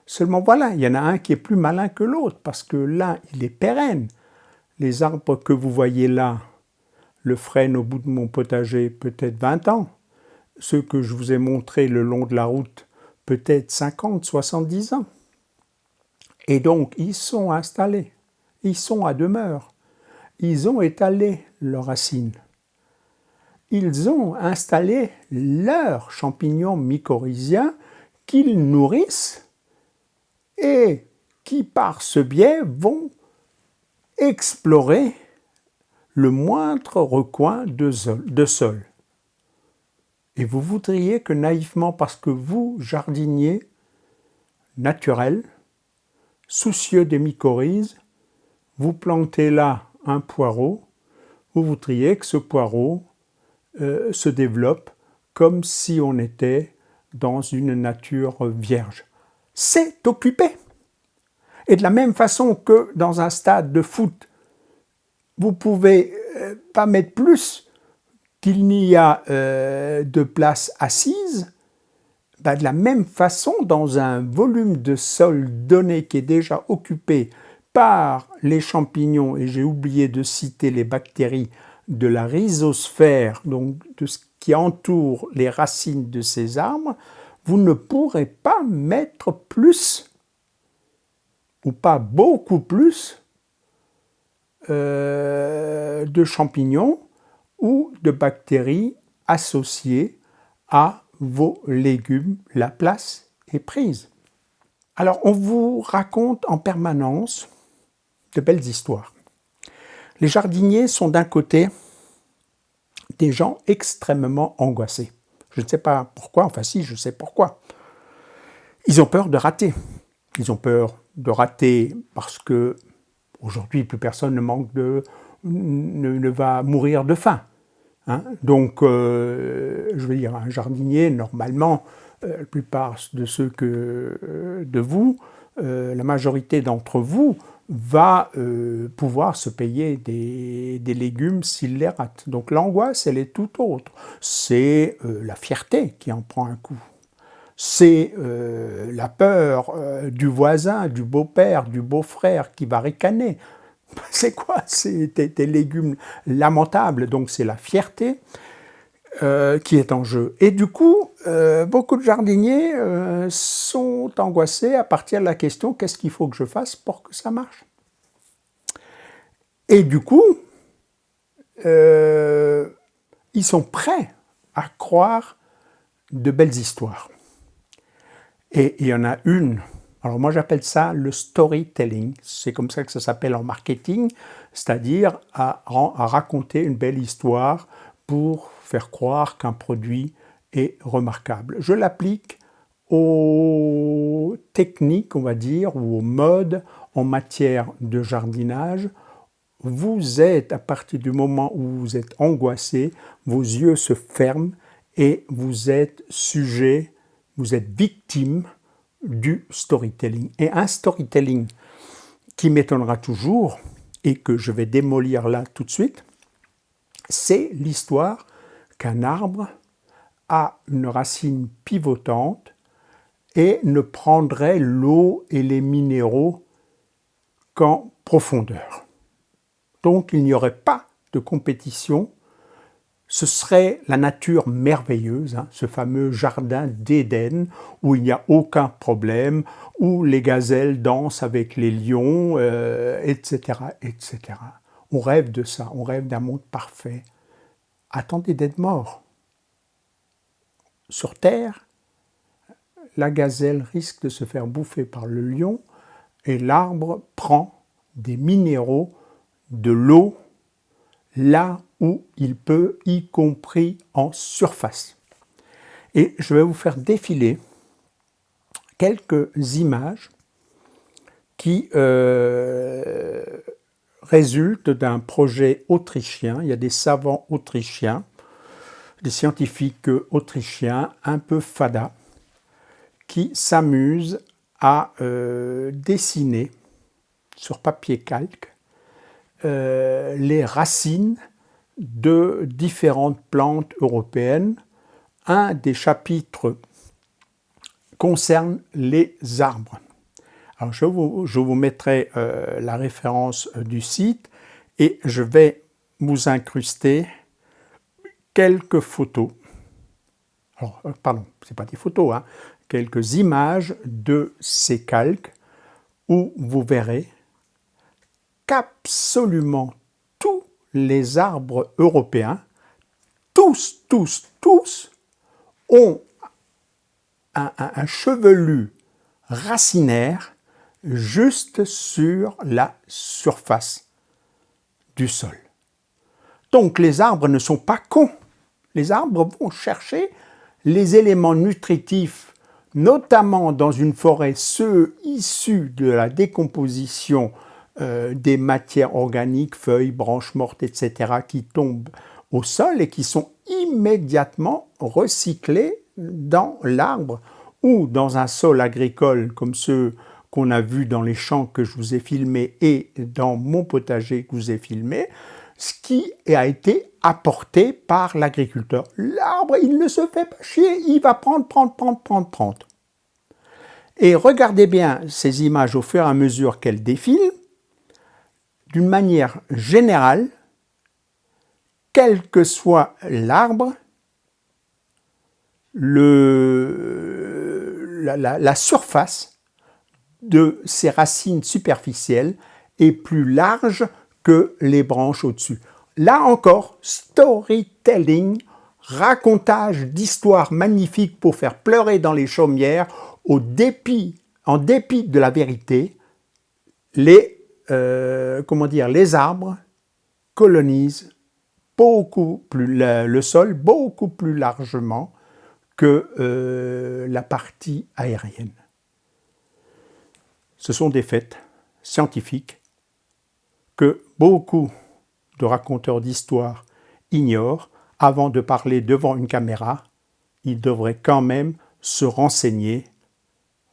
Seulement voilà, il y en a un qui est plus malin que l'autre, parce que l'un, il est pérenne. Les arbres que vous voyez là, le frêne au bout de mon potager, peut-être 20 ans. Ceux que je vous ai montrés le long de la route, peut-être 50, 70 ans. Et donc, ils sont installés, ils sont à demeure. Ils ont étalé leurs racines. Ils ont installé leurs champignons mycorhiziens qu'ils nourrissent et qui, par ce biais, vont explorer le moindre recoin de sol. Et vous voudriez que naïvement, parce que vous, jardinier naturel, soucieux des mycorhizes, vous plantez là un poireau, vous voudriez que ce poireau se développe comme si on était dans une nature vierge. C'est occupé. Et de la même façon que dans un stade de foot, vous ne pouvez pas mettre plus qu'il n'y a de place assise, de la même façon, dans un volume de sol donné qui est déjà occupé par les champignons, et j'ai oublié de citer les bactéries de la rhizosphère, donc de ce qui entoure les racines de ces arbres, vous ne pourrez pas mettre plus, ou pas beaucoup plus, de champignons ou de bactéries associées à vos légumes. La place est prise. Alors, on vous raconte en permanence de belles histoires. Les jardiniers sont d'un côté des gens extrêmement angoissés. Je ne sais pas pourquoi, enfin si, je sais pourquoi. Ils ont peur de rater. Ils ont peur de rater parce que aujourd'hui, plus personne ne va mourir de faim. Hein? Donc, je veux dire, un jardinier, normalement, la plupart de ceux de vous, la majorité d'entre vous, va pouvoir se payer des légumes s'il les rate. Donc l'angoisse, elle est tout autre. C'est la fierté qui en prend un coup. C'est la peur du voisin, du beau-père, du beau-frère qui va ricaner. C'est quoi? C'est des légumes lamentables. Donc c'est la fierté qui est en jeu. Et du coup, beaucoup de jardiniers sont angoissés à partir de la question: qu'est-ce qu'il faut que je fasse pour que ça marche? Et du coup, ils sont prêts à croire de belles histoires. Et il y en a une. Alors moi j'appelle ça le storytelling. C'est comme ça que ça s'appelle en marketing, c'est-à-dire à raconter une belle histoire pour faire croire qu'un produit est remarquable. Je l'applique aux techniques, on va dire, ou aux modes en matière de jardinage. Vous êtes, à partir du moment où vous êtes angoissé, vos yeux se ferment et vous êtes sujet, vous êtes victime du storytelling. Et un storytelling qui m'étonnera toujours et que je vais démolir là tout de suite, c'est l'histoire qu'un arbre a une racine pivotante et ne prendrait l'eau et les minéraux qu'en profondeur. Donc il n'y aurait pas de compétition ce serait la nature merveilleuse, hein, ce fameux jardin d'Éden où il n'y a aucun problème, où les gazelles dansent avec les lions, etc., etc. On rêve de ça, on rêve d'un monde parfait. Attendez d'être mort. Sur Terre, la gazelle risque de se faire bouffer par le lion et l'arbre prend des minéraux, de l'eau, là où il peut, y compris en surface. Et je vais vous faire défiler quelques images qui résultent d'un projet autrichien. Il y a des savants autrichiens, des scientifiques autrichiens un peu fada, qui s'amusent à dessiner sur papier calque les racines de différentes plantes européennes. Un des chapitres concerne les arbres. Alors je vous mettrai la référence du site et je vais vous incruster quelques photos. Alors, pardon, ce n'est pas des photos, hein, quelques images de ces calques où vous verrez qu'absolument tous les arbres européens, tous, ont un chevelu racinaire juste sur la surface du sol. Donc les arbres ne sont pas cons. Les arbres vont chercher les éléments nutritifs, notamment dans une forêt, ceux issus de la décomposition des matières organiques, feuilles, branches mortes, etc., qui tombent au sol et qui sont immédiatement recyclés dans l'arbre ou dans un sol agricole comme ceux qu'on a vus dans les champs que je vous ai filmés et dans mon potager que je vous ai filmé, ce qui a été apporté par l'agriculteur. L'arbre, il ne se fait pas chier, il va prendre. Et regardez bien ces images au fur et à mesure qu'elles défilent. D'une manière générale, quel que soit l'arbre, la surface de ses racines superficielles est plus large que les branches au-dessus. Là encore, storytelling, racontage d'histoires magnifiques pour faire pleurer dans les chaumières, en dépit de la vérité, les arbres colonisent le sol beaucoup plus largement que la partie aérienne. Ce sont des faits scientifiques que beaucoup de raconteurs d'histoires ignorent. Avant de parler devant une caméra, ils devraient quand même se renseigner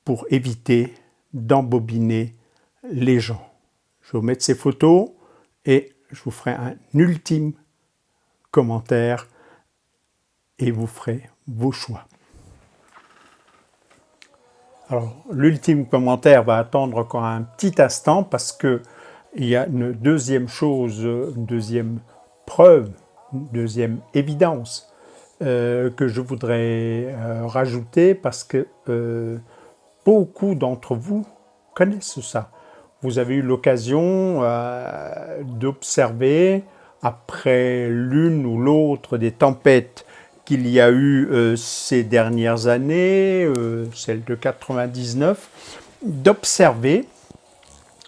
pour éviter d'embobiner les gens. Je vais vous mettre ces photos et je vous ferai un ultime commentaire et vous ferez vos choix. Alors, l'ultime commentaire va attendre encore un petit instant parce qu'il y a une deuxième chose, une deuxième preuve, une deuxième évidence que je voudrais rajouter parce que beaucoup d'entre vous connaissent ça. Vous avez eu l'occasion d'observer, après l'une ou l'autre des tempêtes qu'il y a eu ces dernières années, celle de 99, d'observer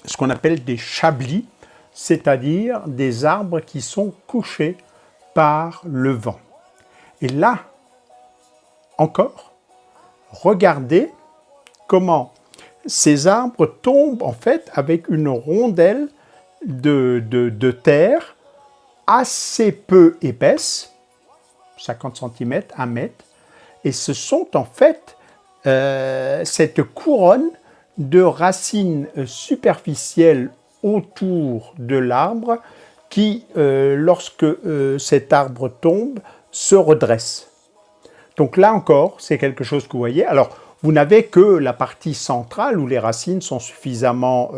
ce qu'on appelle des chablis, c'est-à-dire des arbres qui sont couchés par le vent. Et là, encore, regardez comment ces arbres tombent en fait avec une rondelle de terre assez peu épaisse, 50 cm, 1 mètre, et ce sont en fait cette couronne de racines superficielles autour de l'arbre qui, lorsque cet arbre tombe, se redresse. Donc là encore, c'est quelque chose que vous voyez. Alors, vous n'avez que la partie centrale où les racines sont suffisamment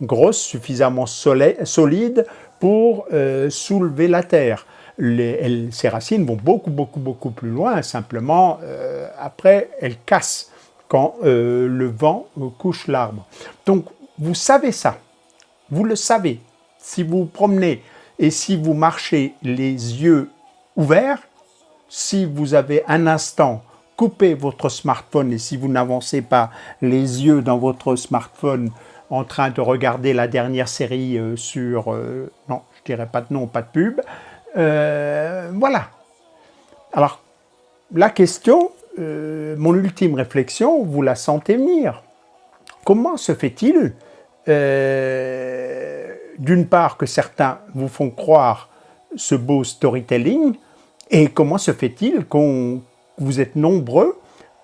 grosses, suffisamment solides pour soulever la terre. Ces racines vont beaucoup plus loin. Simplement, après, elles cassent quand le vent couche l'arbre. Donc, vous savez ça. Vous le savez. Si vous vous promenez et si vous marchez les yeux ouverts, si vous avez un instant coupé votre smartphone et si vous n'avancez pas les yeux dans votre smartphone en train de regarder la dernière série sur... non, je dirais pas de nom, pas de pub. Voilà. Alors, la question, mon ultime réflexion, vous la sentez venir. Comment se fait-il, d'une part, que certains vous font croire ce beau storytelling, et comment se fait-il que vous êtes nombreux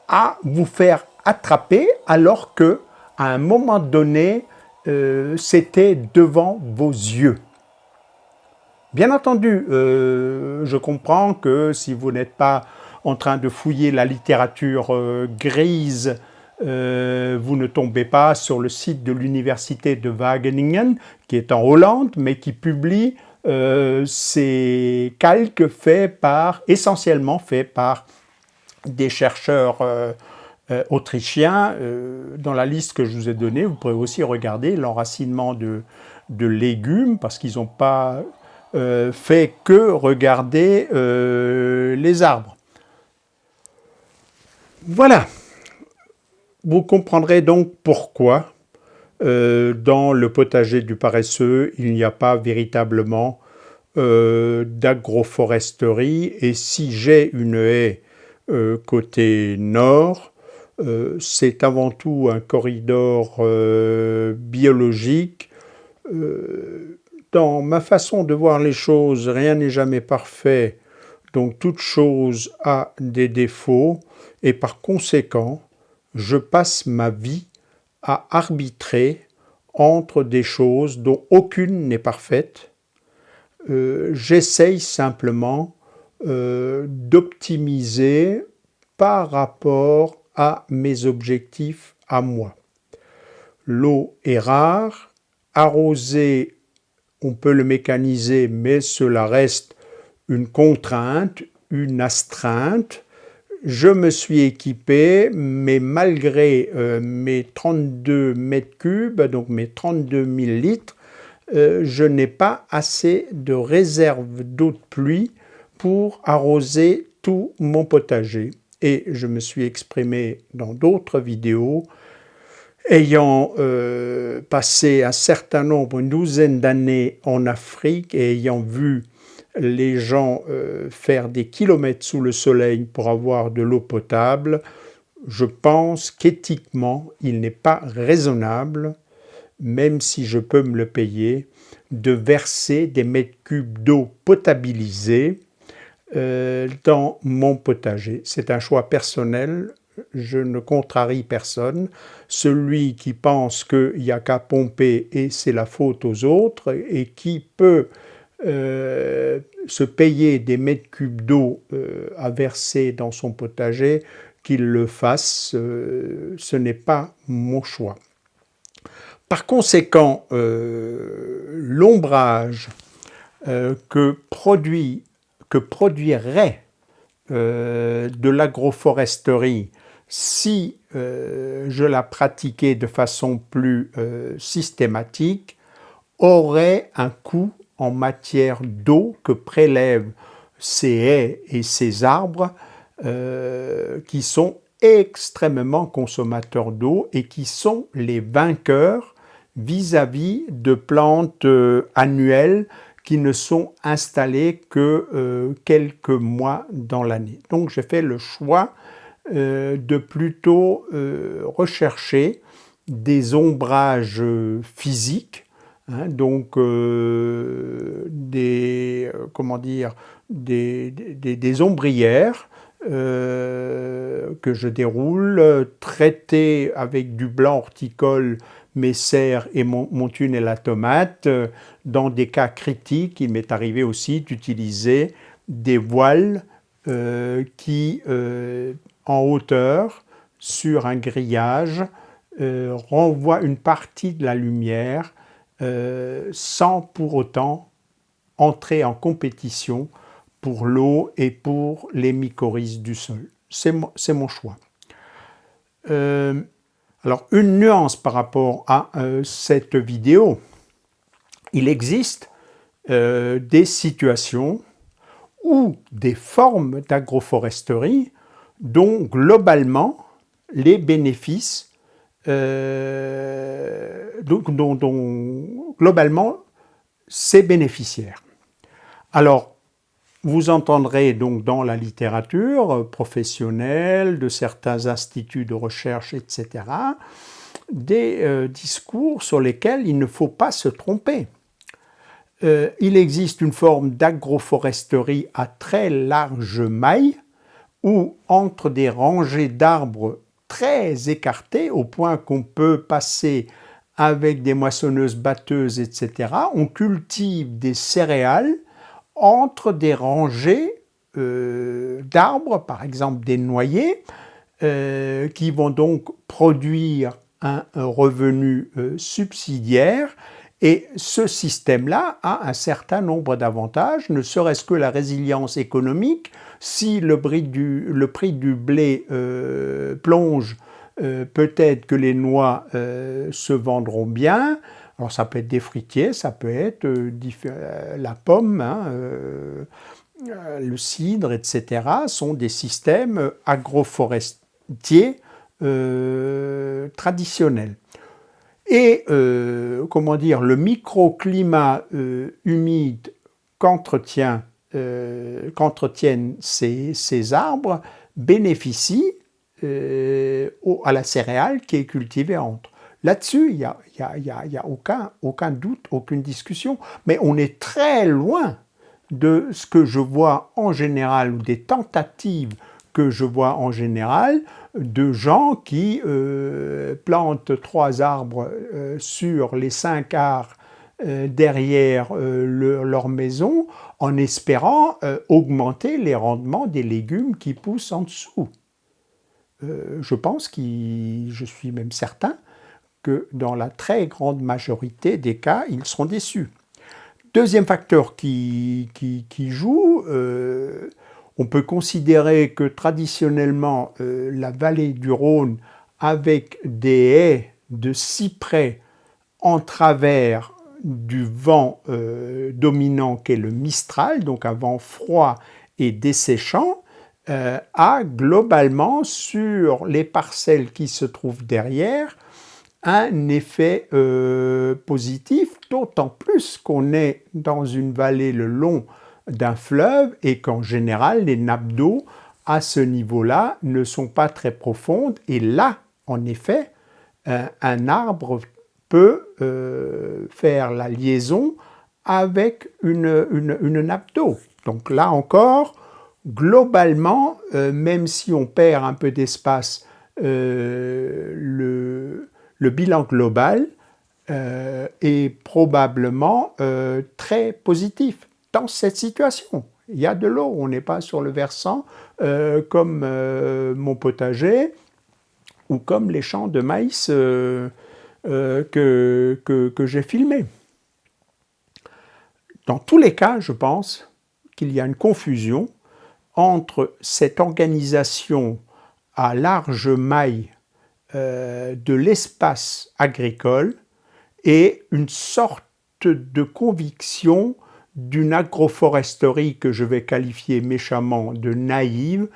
à vous faire attraper alors que, à un moment donné, c'était devant vos yeux? Bien entendu, je comprends que si vous n'êtes pas en train de fouiller la littérature grise, vous ne tombez pas sur le site de l'université de Wageningen, qui est en Hollande, mais qui publie ces calques essentiellement faits par des chercheurs autrichiens. Dans la liste que je vous ai donnée, vous pourrez aussi regarder l'enracinement de légumes, parce qu'ils n'ont pas fait que regarder les arbres. Voilà. Vous comprendrez donc pourquoi dans le potager du paresseux, il n'y a pas véritablement d'agroforesterie. Et si j'ai une haie côté nord, c'est avant tout un corridor biologique. Dans ma façon de voir les choses, rien n'est jamais parfait, donc toute chose a des défauts, et par conséquent, je passe ma vie à arbitrer entre des choses dont aucune n'est parfaite. J'essaye simplement d'optimiser par rapport à mes objectifs à moi. L'eau est rare, arroser, on peut le mécaniser, mais cela reste une contrainte, une astreinte. Je me suis équipé, mais malgré mes 32 mètres cubes, donc mes 32 000 litres, je n'ai pas assez de réserve d'eau de pluie pour arroser tout mon potager. Et je me suis exprimé dans d'autres vidéos, ayant passé un certain nombre, une douzaine d'années en Afrique et ayant vu les gens faire des kilomètres sous le soleil pour avoir de l'eau potable, je pense qu'éthiquement, il n'est pas raisonnable, même si je peux me le payer, de verser des mètres cubes d'eau potabilisée dans mon potager. C'est un choix personnel, je ne contrarie personne. Celui qui pense qu'il n'y a qu'à pomper et c'est la faute aux autres et qui peut se payer des mètres cubes d'eau à verser dans son potager, qu'il le fasse, ce n'est pas mon choix. Par conséquent, l'ombrage que produirait de l'agroforesterie si je la pratiquais de façon plus systématique aurait un coût en matière d'eau que prélèvent ces haies et ces arbres qui sont extrêmement consommateurs d'eau et qui sont les vainqueurs vis-à-vis de plantes annuelles qui ne sont installées que quelques mois dans l'année. Donc j'ai fait le choix de plutôt rechercher des ombrages physiques, hein, donc des ombrières que je déroule, traitées avec du blanc horticole, mes serres et mon thune et la tomate. Dans des cas critiques, il m'est arrivé aussi d'utiliser des voiles qui, en hauteur, sur un grillage, renvoient une partie de la lumière sans pour autant entrer en compétition pour l'eau et pour les mycorhizes du sol. C'est mon choix. Alors, une nuance par rapport à cette vidéo. Il existe des situations ou des formes d'agroforesterie dont globalement les bénéfices, dont globalement c'est bénéficiaire. Alors, vous entendrez donc dans la littérature professionnelle, de certains instituts de recherche, etc., des discours sur lesquels il ne faut pas se tromper. Il existe une forme d'agroforesterie à très large maille où, entre des rangées d'arbres très écartées, au point qu'on peut passer avec des moissonneuses batteuses, etc., on cultive des céréales entre des rangées d'arbres, par exemple des noyers, qui vont donc produire un revenu subsidiaire. Et ce système-là a un certain nombre d'avantages, ne serait-ce que la résilience économique. Si le prix du blé plonge, peut-être que les noix se vendront bien. Alors ça peut être des fruitiers, ça peut être la pomme, hein, le cidre, etc. sont des systèmes agroforestiers traditionnels. Et le microclimat humide qu'entretiennent ces arbres bénéficie à la céréale qui est cultivée entre. Là-dessus, il n'y a aucun doute, aucune discussion, mais on est très loin de ce que je vois en général, ou des tentatives que je vois en général, de gens qui plantent 3 arbres sur les 5 arts derrière leur maison en espérant augmenter les rendements des légumes qui poussent en dessous. Je suis même certain que dans la très grande majorité des cas, ils seront déçus. Deuxième facteur qui joue, on peut considérer que traditionnellement, la vallée du Rhône, avec des haies de cyprès en travers du vent dominant qu'est le Mistral, donc un vent froid et desséchant, a globalement sur les parcelles qui se trouvent derrière un effet positif, d'autant plus qu'on est dans une vallée le long d'un fleuve et qu'en général les nappes d'eau à ce niveau-là ne sont pas très profondes, et là en effet un arbre peut faire la liaison avec une nappe d'eau. Donc là encore, globalement, même si on perd un peu d'espace, le bilan global est probablement très positif dans cette situation. Il y a de l'eau, on n'est pas sur le versant comme mon potager ou comme les champs de maïs que j'ai filmés. Dans tous les cas, je pense qu'il y a une confusion entre cette organisation à large maille de l'espace agricole et une sorte de conviction d'une agroforesterie que je vais qualifier méchamment de naïve,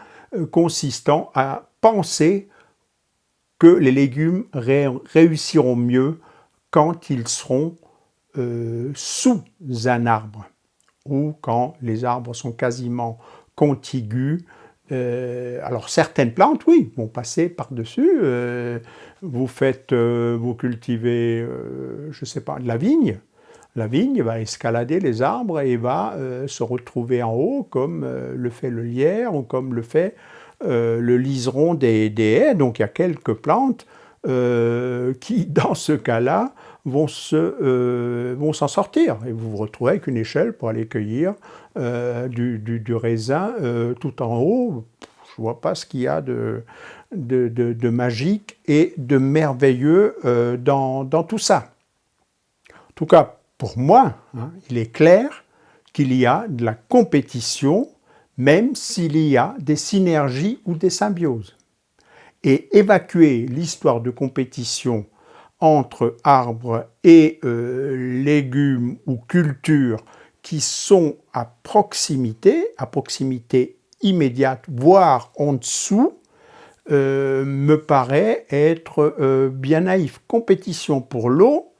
consistant à penser que les légumes réussiront mieux quand ils seront sous un arbre, ou quand les arbres sont quasiment contigus. Alors certaines plantes, oui, vont passer par-dessus. Vous cultivez, je ne sais pas, de la vigne. La vigne va escalader les arbres et va se retrouver en haut, comme le fait le lierre ou comme le fait le liseron des haies. Donc il y a quelques plantes qui, dans ce cas-là, vont s'en sortir. Et vous vous retrouvez avec une échelle pour aller cueillir du raisin tout en haut. Je ne vois pas ce qu'il y a de magique et de merveilleux dans tout ça. En tout cas, pour moi, il est clair qu'il y a de la compétition même s'il y a des synergies ou des symbioses. Et évacuer l'histoire de compétition entre arbres et légumes ou cultures qui sont à proximité immédiate, voire en dessous, me paraît être bien naïf. Compétition pour l'eau,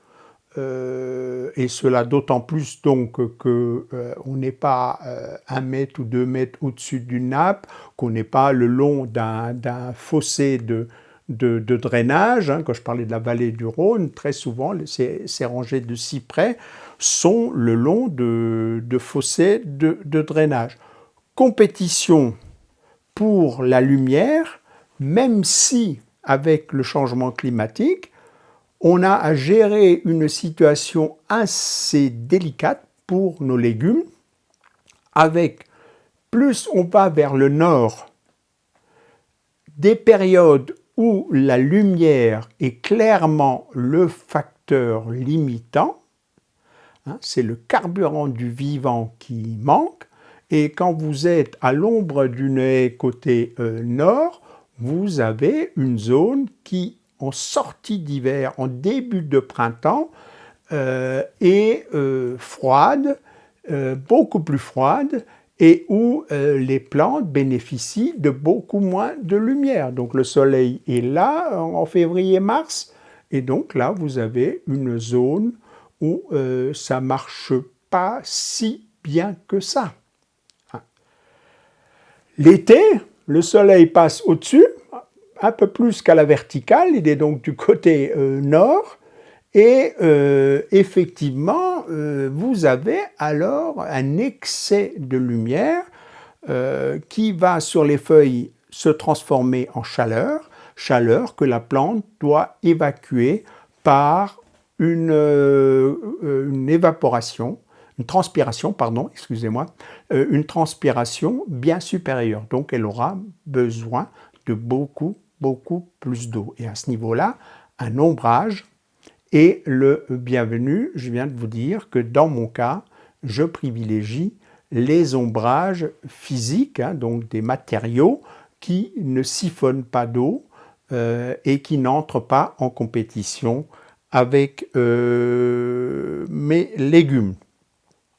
et cela d'autant plus donc que on n'est pas 1 mètre ou 2 mètres au-dessus d'une nappe, qu'on n'est pas le long d'un fossé de drainage. Quand je parlais de la vallée du Rhône, très souvent, ces rangées de cyprès sont le long de fossés de drainage. Compétition pour la lumière, même si, avec le changement climatique, on a à gérer une situation assez délicate pour nos légumes, avec, plus on va vers le nord, des périodes où la lumière est clairement le facteur limitant, c'est le carburant du vivant qui manque, et quand vous êtes à l'ombre d'une haie côté nord, vous avez une zone qui, en sortie d'hiver, en début de printemps, est froide, beaucoup plus froide, et où les plantes bénéficient de beaucoup moins de lumière. Donc le soleil est là en février-mars, et donc là vous avez une zone où ça ne marche pas si bien que ça. L'été, le soleil passe au-dessus, un peu plus qu'à la verticale, il est donc du côté nord, et effectivement, vous avez alors un excès de lumière qui va sur les feuilles se transformer en chaleur, chaleur que la plante doit évacuer par une évaporation, une transpiration, pardon, excusez-moi, une transpiration bien supérieure. Donc elle aura besoin de beaucoup plus d'eau. Et à ce niveau-là, un ombrage est le bienvenu. Je viens de vous dire que dans mon cas, je privilégie les ombrages physiques, donc des matériaux qui ne siphonnent pas d'eau et qui n'entrent pas en compétition avec mes légumes.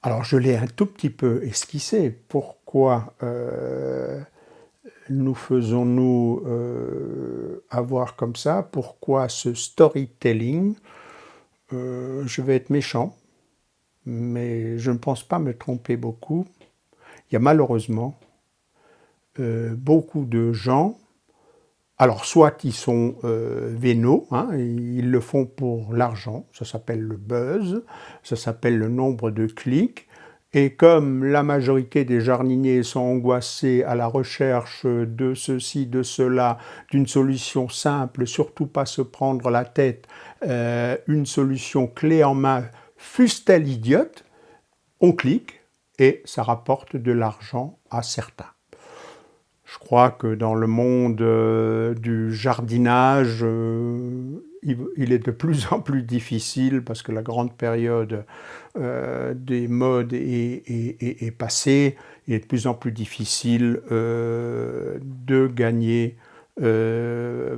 Alors je l'ai un tout petit peu esquissé. Pourquoi nous faisons-nous avoir comme ça? Pourquoi ce storytelling? Je vais être méchant, mais je ne pense pas me tromper beaucoup. Il y a malheureusement beaucoup de gens, alors soit ils sont vénaux, ils le font pour l'argent, ça s'appelle le buzz, ça s'appelle le nombre de clics, et comme la majorité des jardiniers sont angoissés à la recherche de ceci, de cela, d'une solution simple, surtout pas se prendre la tête, une solution clé en main, fût-elle idiote, on clique et ça rapporte de l'argent à certains. Je crois que dans le monde du jardinage, il est de plus en plus difficile parce que la grande période des modes est passée. Il est de plus en plus difficile de gagner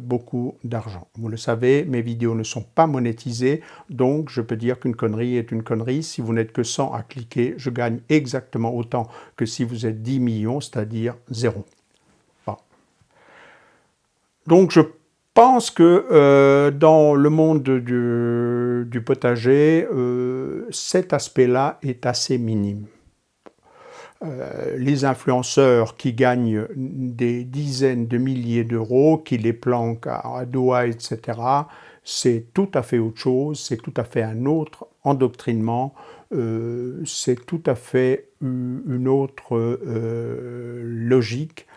beaucoup d'argent. Vous le savez, mes vidéos ne sont pas monétisées, donc je peux dire qu'une connerie est une connerie. Si vous n'êtes que 100 à cliquer, je gagne exactement autant que si vous êtes 10 millions, c'est-à-dire 0. Donc je pense que dans le monde du potager, cet aspect-là est assez minime. Les influenceurs qui gagnent des dizaines de milliers d'euros, qui les planquent à Doha, etc., c'est tout à fait autre chose, c'est tout à fait un autre endoctrinement, c'est tout à fait une autre logique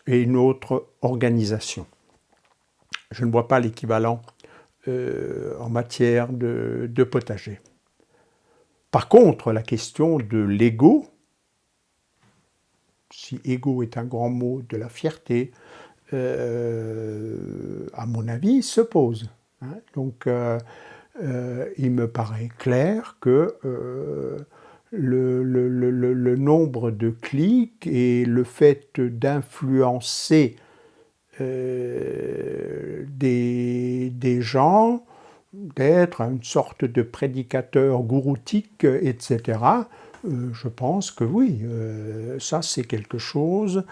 et une autre organisation. Je ne vois pas l'équivalent en matière de potager. Par contre, la question de l'ego, si ego est un grand mot, de la fierté, à mon avis, se pose. Donc, il me paraît clair que le nombre de clics et le fait d'influencer des gens, d'être une sorte de prédicateur gouroutique, etc. Je pense que oui, ça c'est quelque chose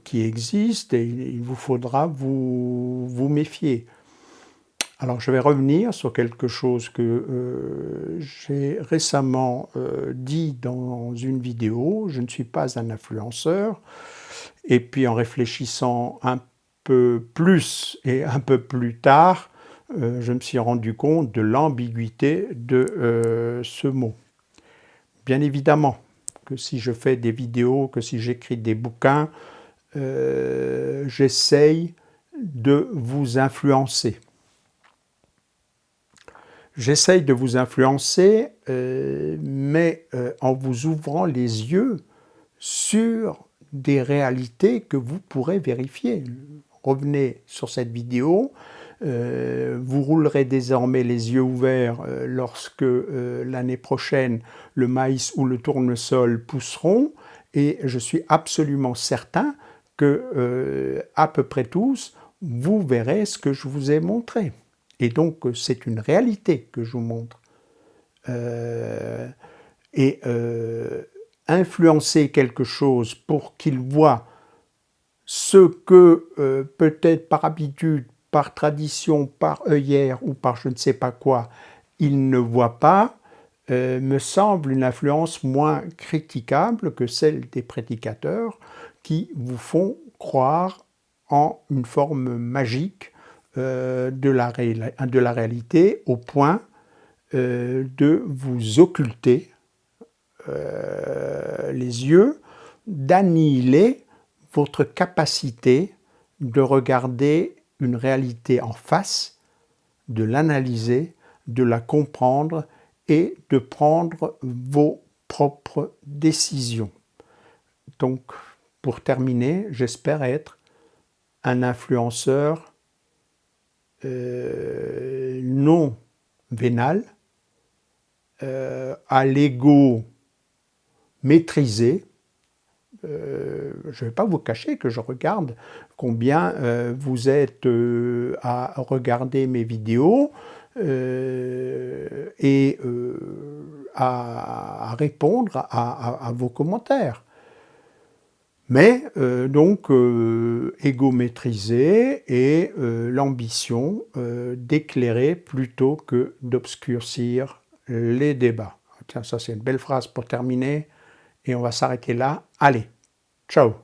qui existe et il vous faudra vous méfier. Alors je vais revenir sur quelque chose que j'ai récemment dit dans une vidéo. Je ne suis pas un influenceur. Et puis en réfléchissant un peu plus et un peu plus tard, je me suis rendu compte de l'ambiguïté de ce mot. Bien évidemment que si je fais des vidéos, que si j'écris des bouquins, j'essaye de vous influencer. J'essaye de vous influencer, mais en vous ouvrant les yeux sur des réalités que vous pourrez vérifier. Revenez sur cette vidéo, vous roulerez désormais les yeux ouverts lorsque l'année prochaine le maïs ou le tournesol pousseront, et je suis absolument certain que à peu près tous, vous verrez ce que je vous ai montré. Et donc c'est une réalité que je vous montre. Influencer quelque chose pour qu'il voit ce que peut-être par habitude, par tradition, par œillère ou par je ne sais pas quoi, il ne voit pas, me semble une influence moins critiquable que celle des prédicateurs qui vous font croire en une forme magique de la réalité au point de vous occulter les yeux, d'annihiler votre capacité de regarder une réalité en face, de l'analyser, de la comprendre et de prendre vos propres décisions. Donc, pour terminer, j'espère être un influenceur non vénal, à l'ego maîtrisé. Je ne vais pas vous cacher que je regarde combien vous êtes à regarder mes vidéos et à répondre à vos commentaires. Mais donc égo maîtrisé et l'ambition d'éclairer plutôt que d'obscurcir les débats. Tiens, ça c'est une belle phrase pour terminer et on va s'arrêter là. Allez, ciao!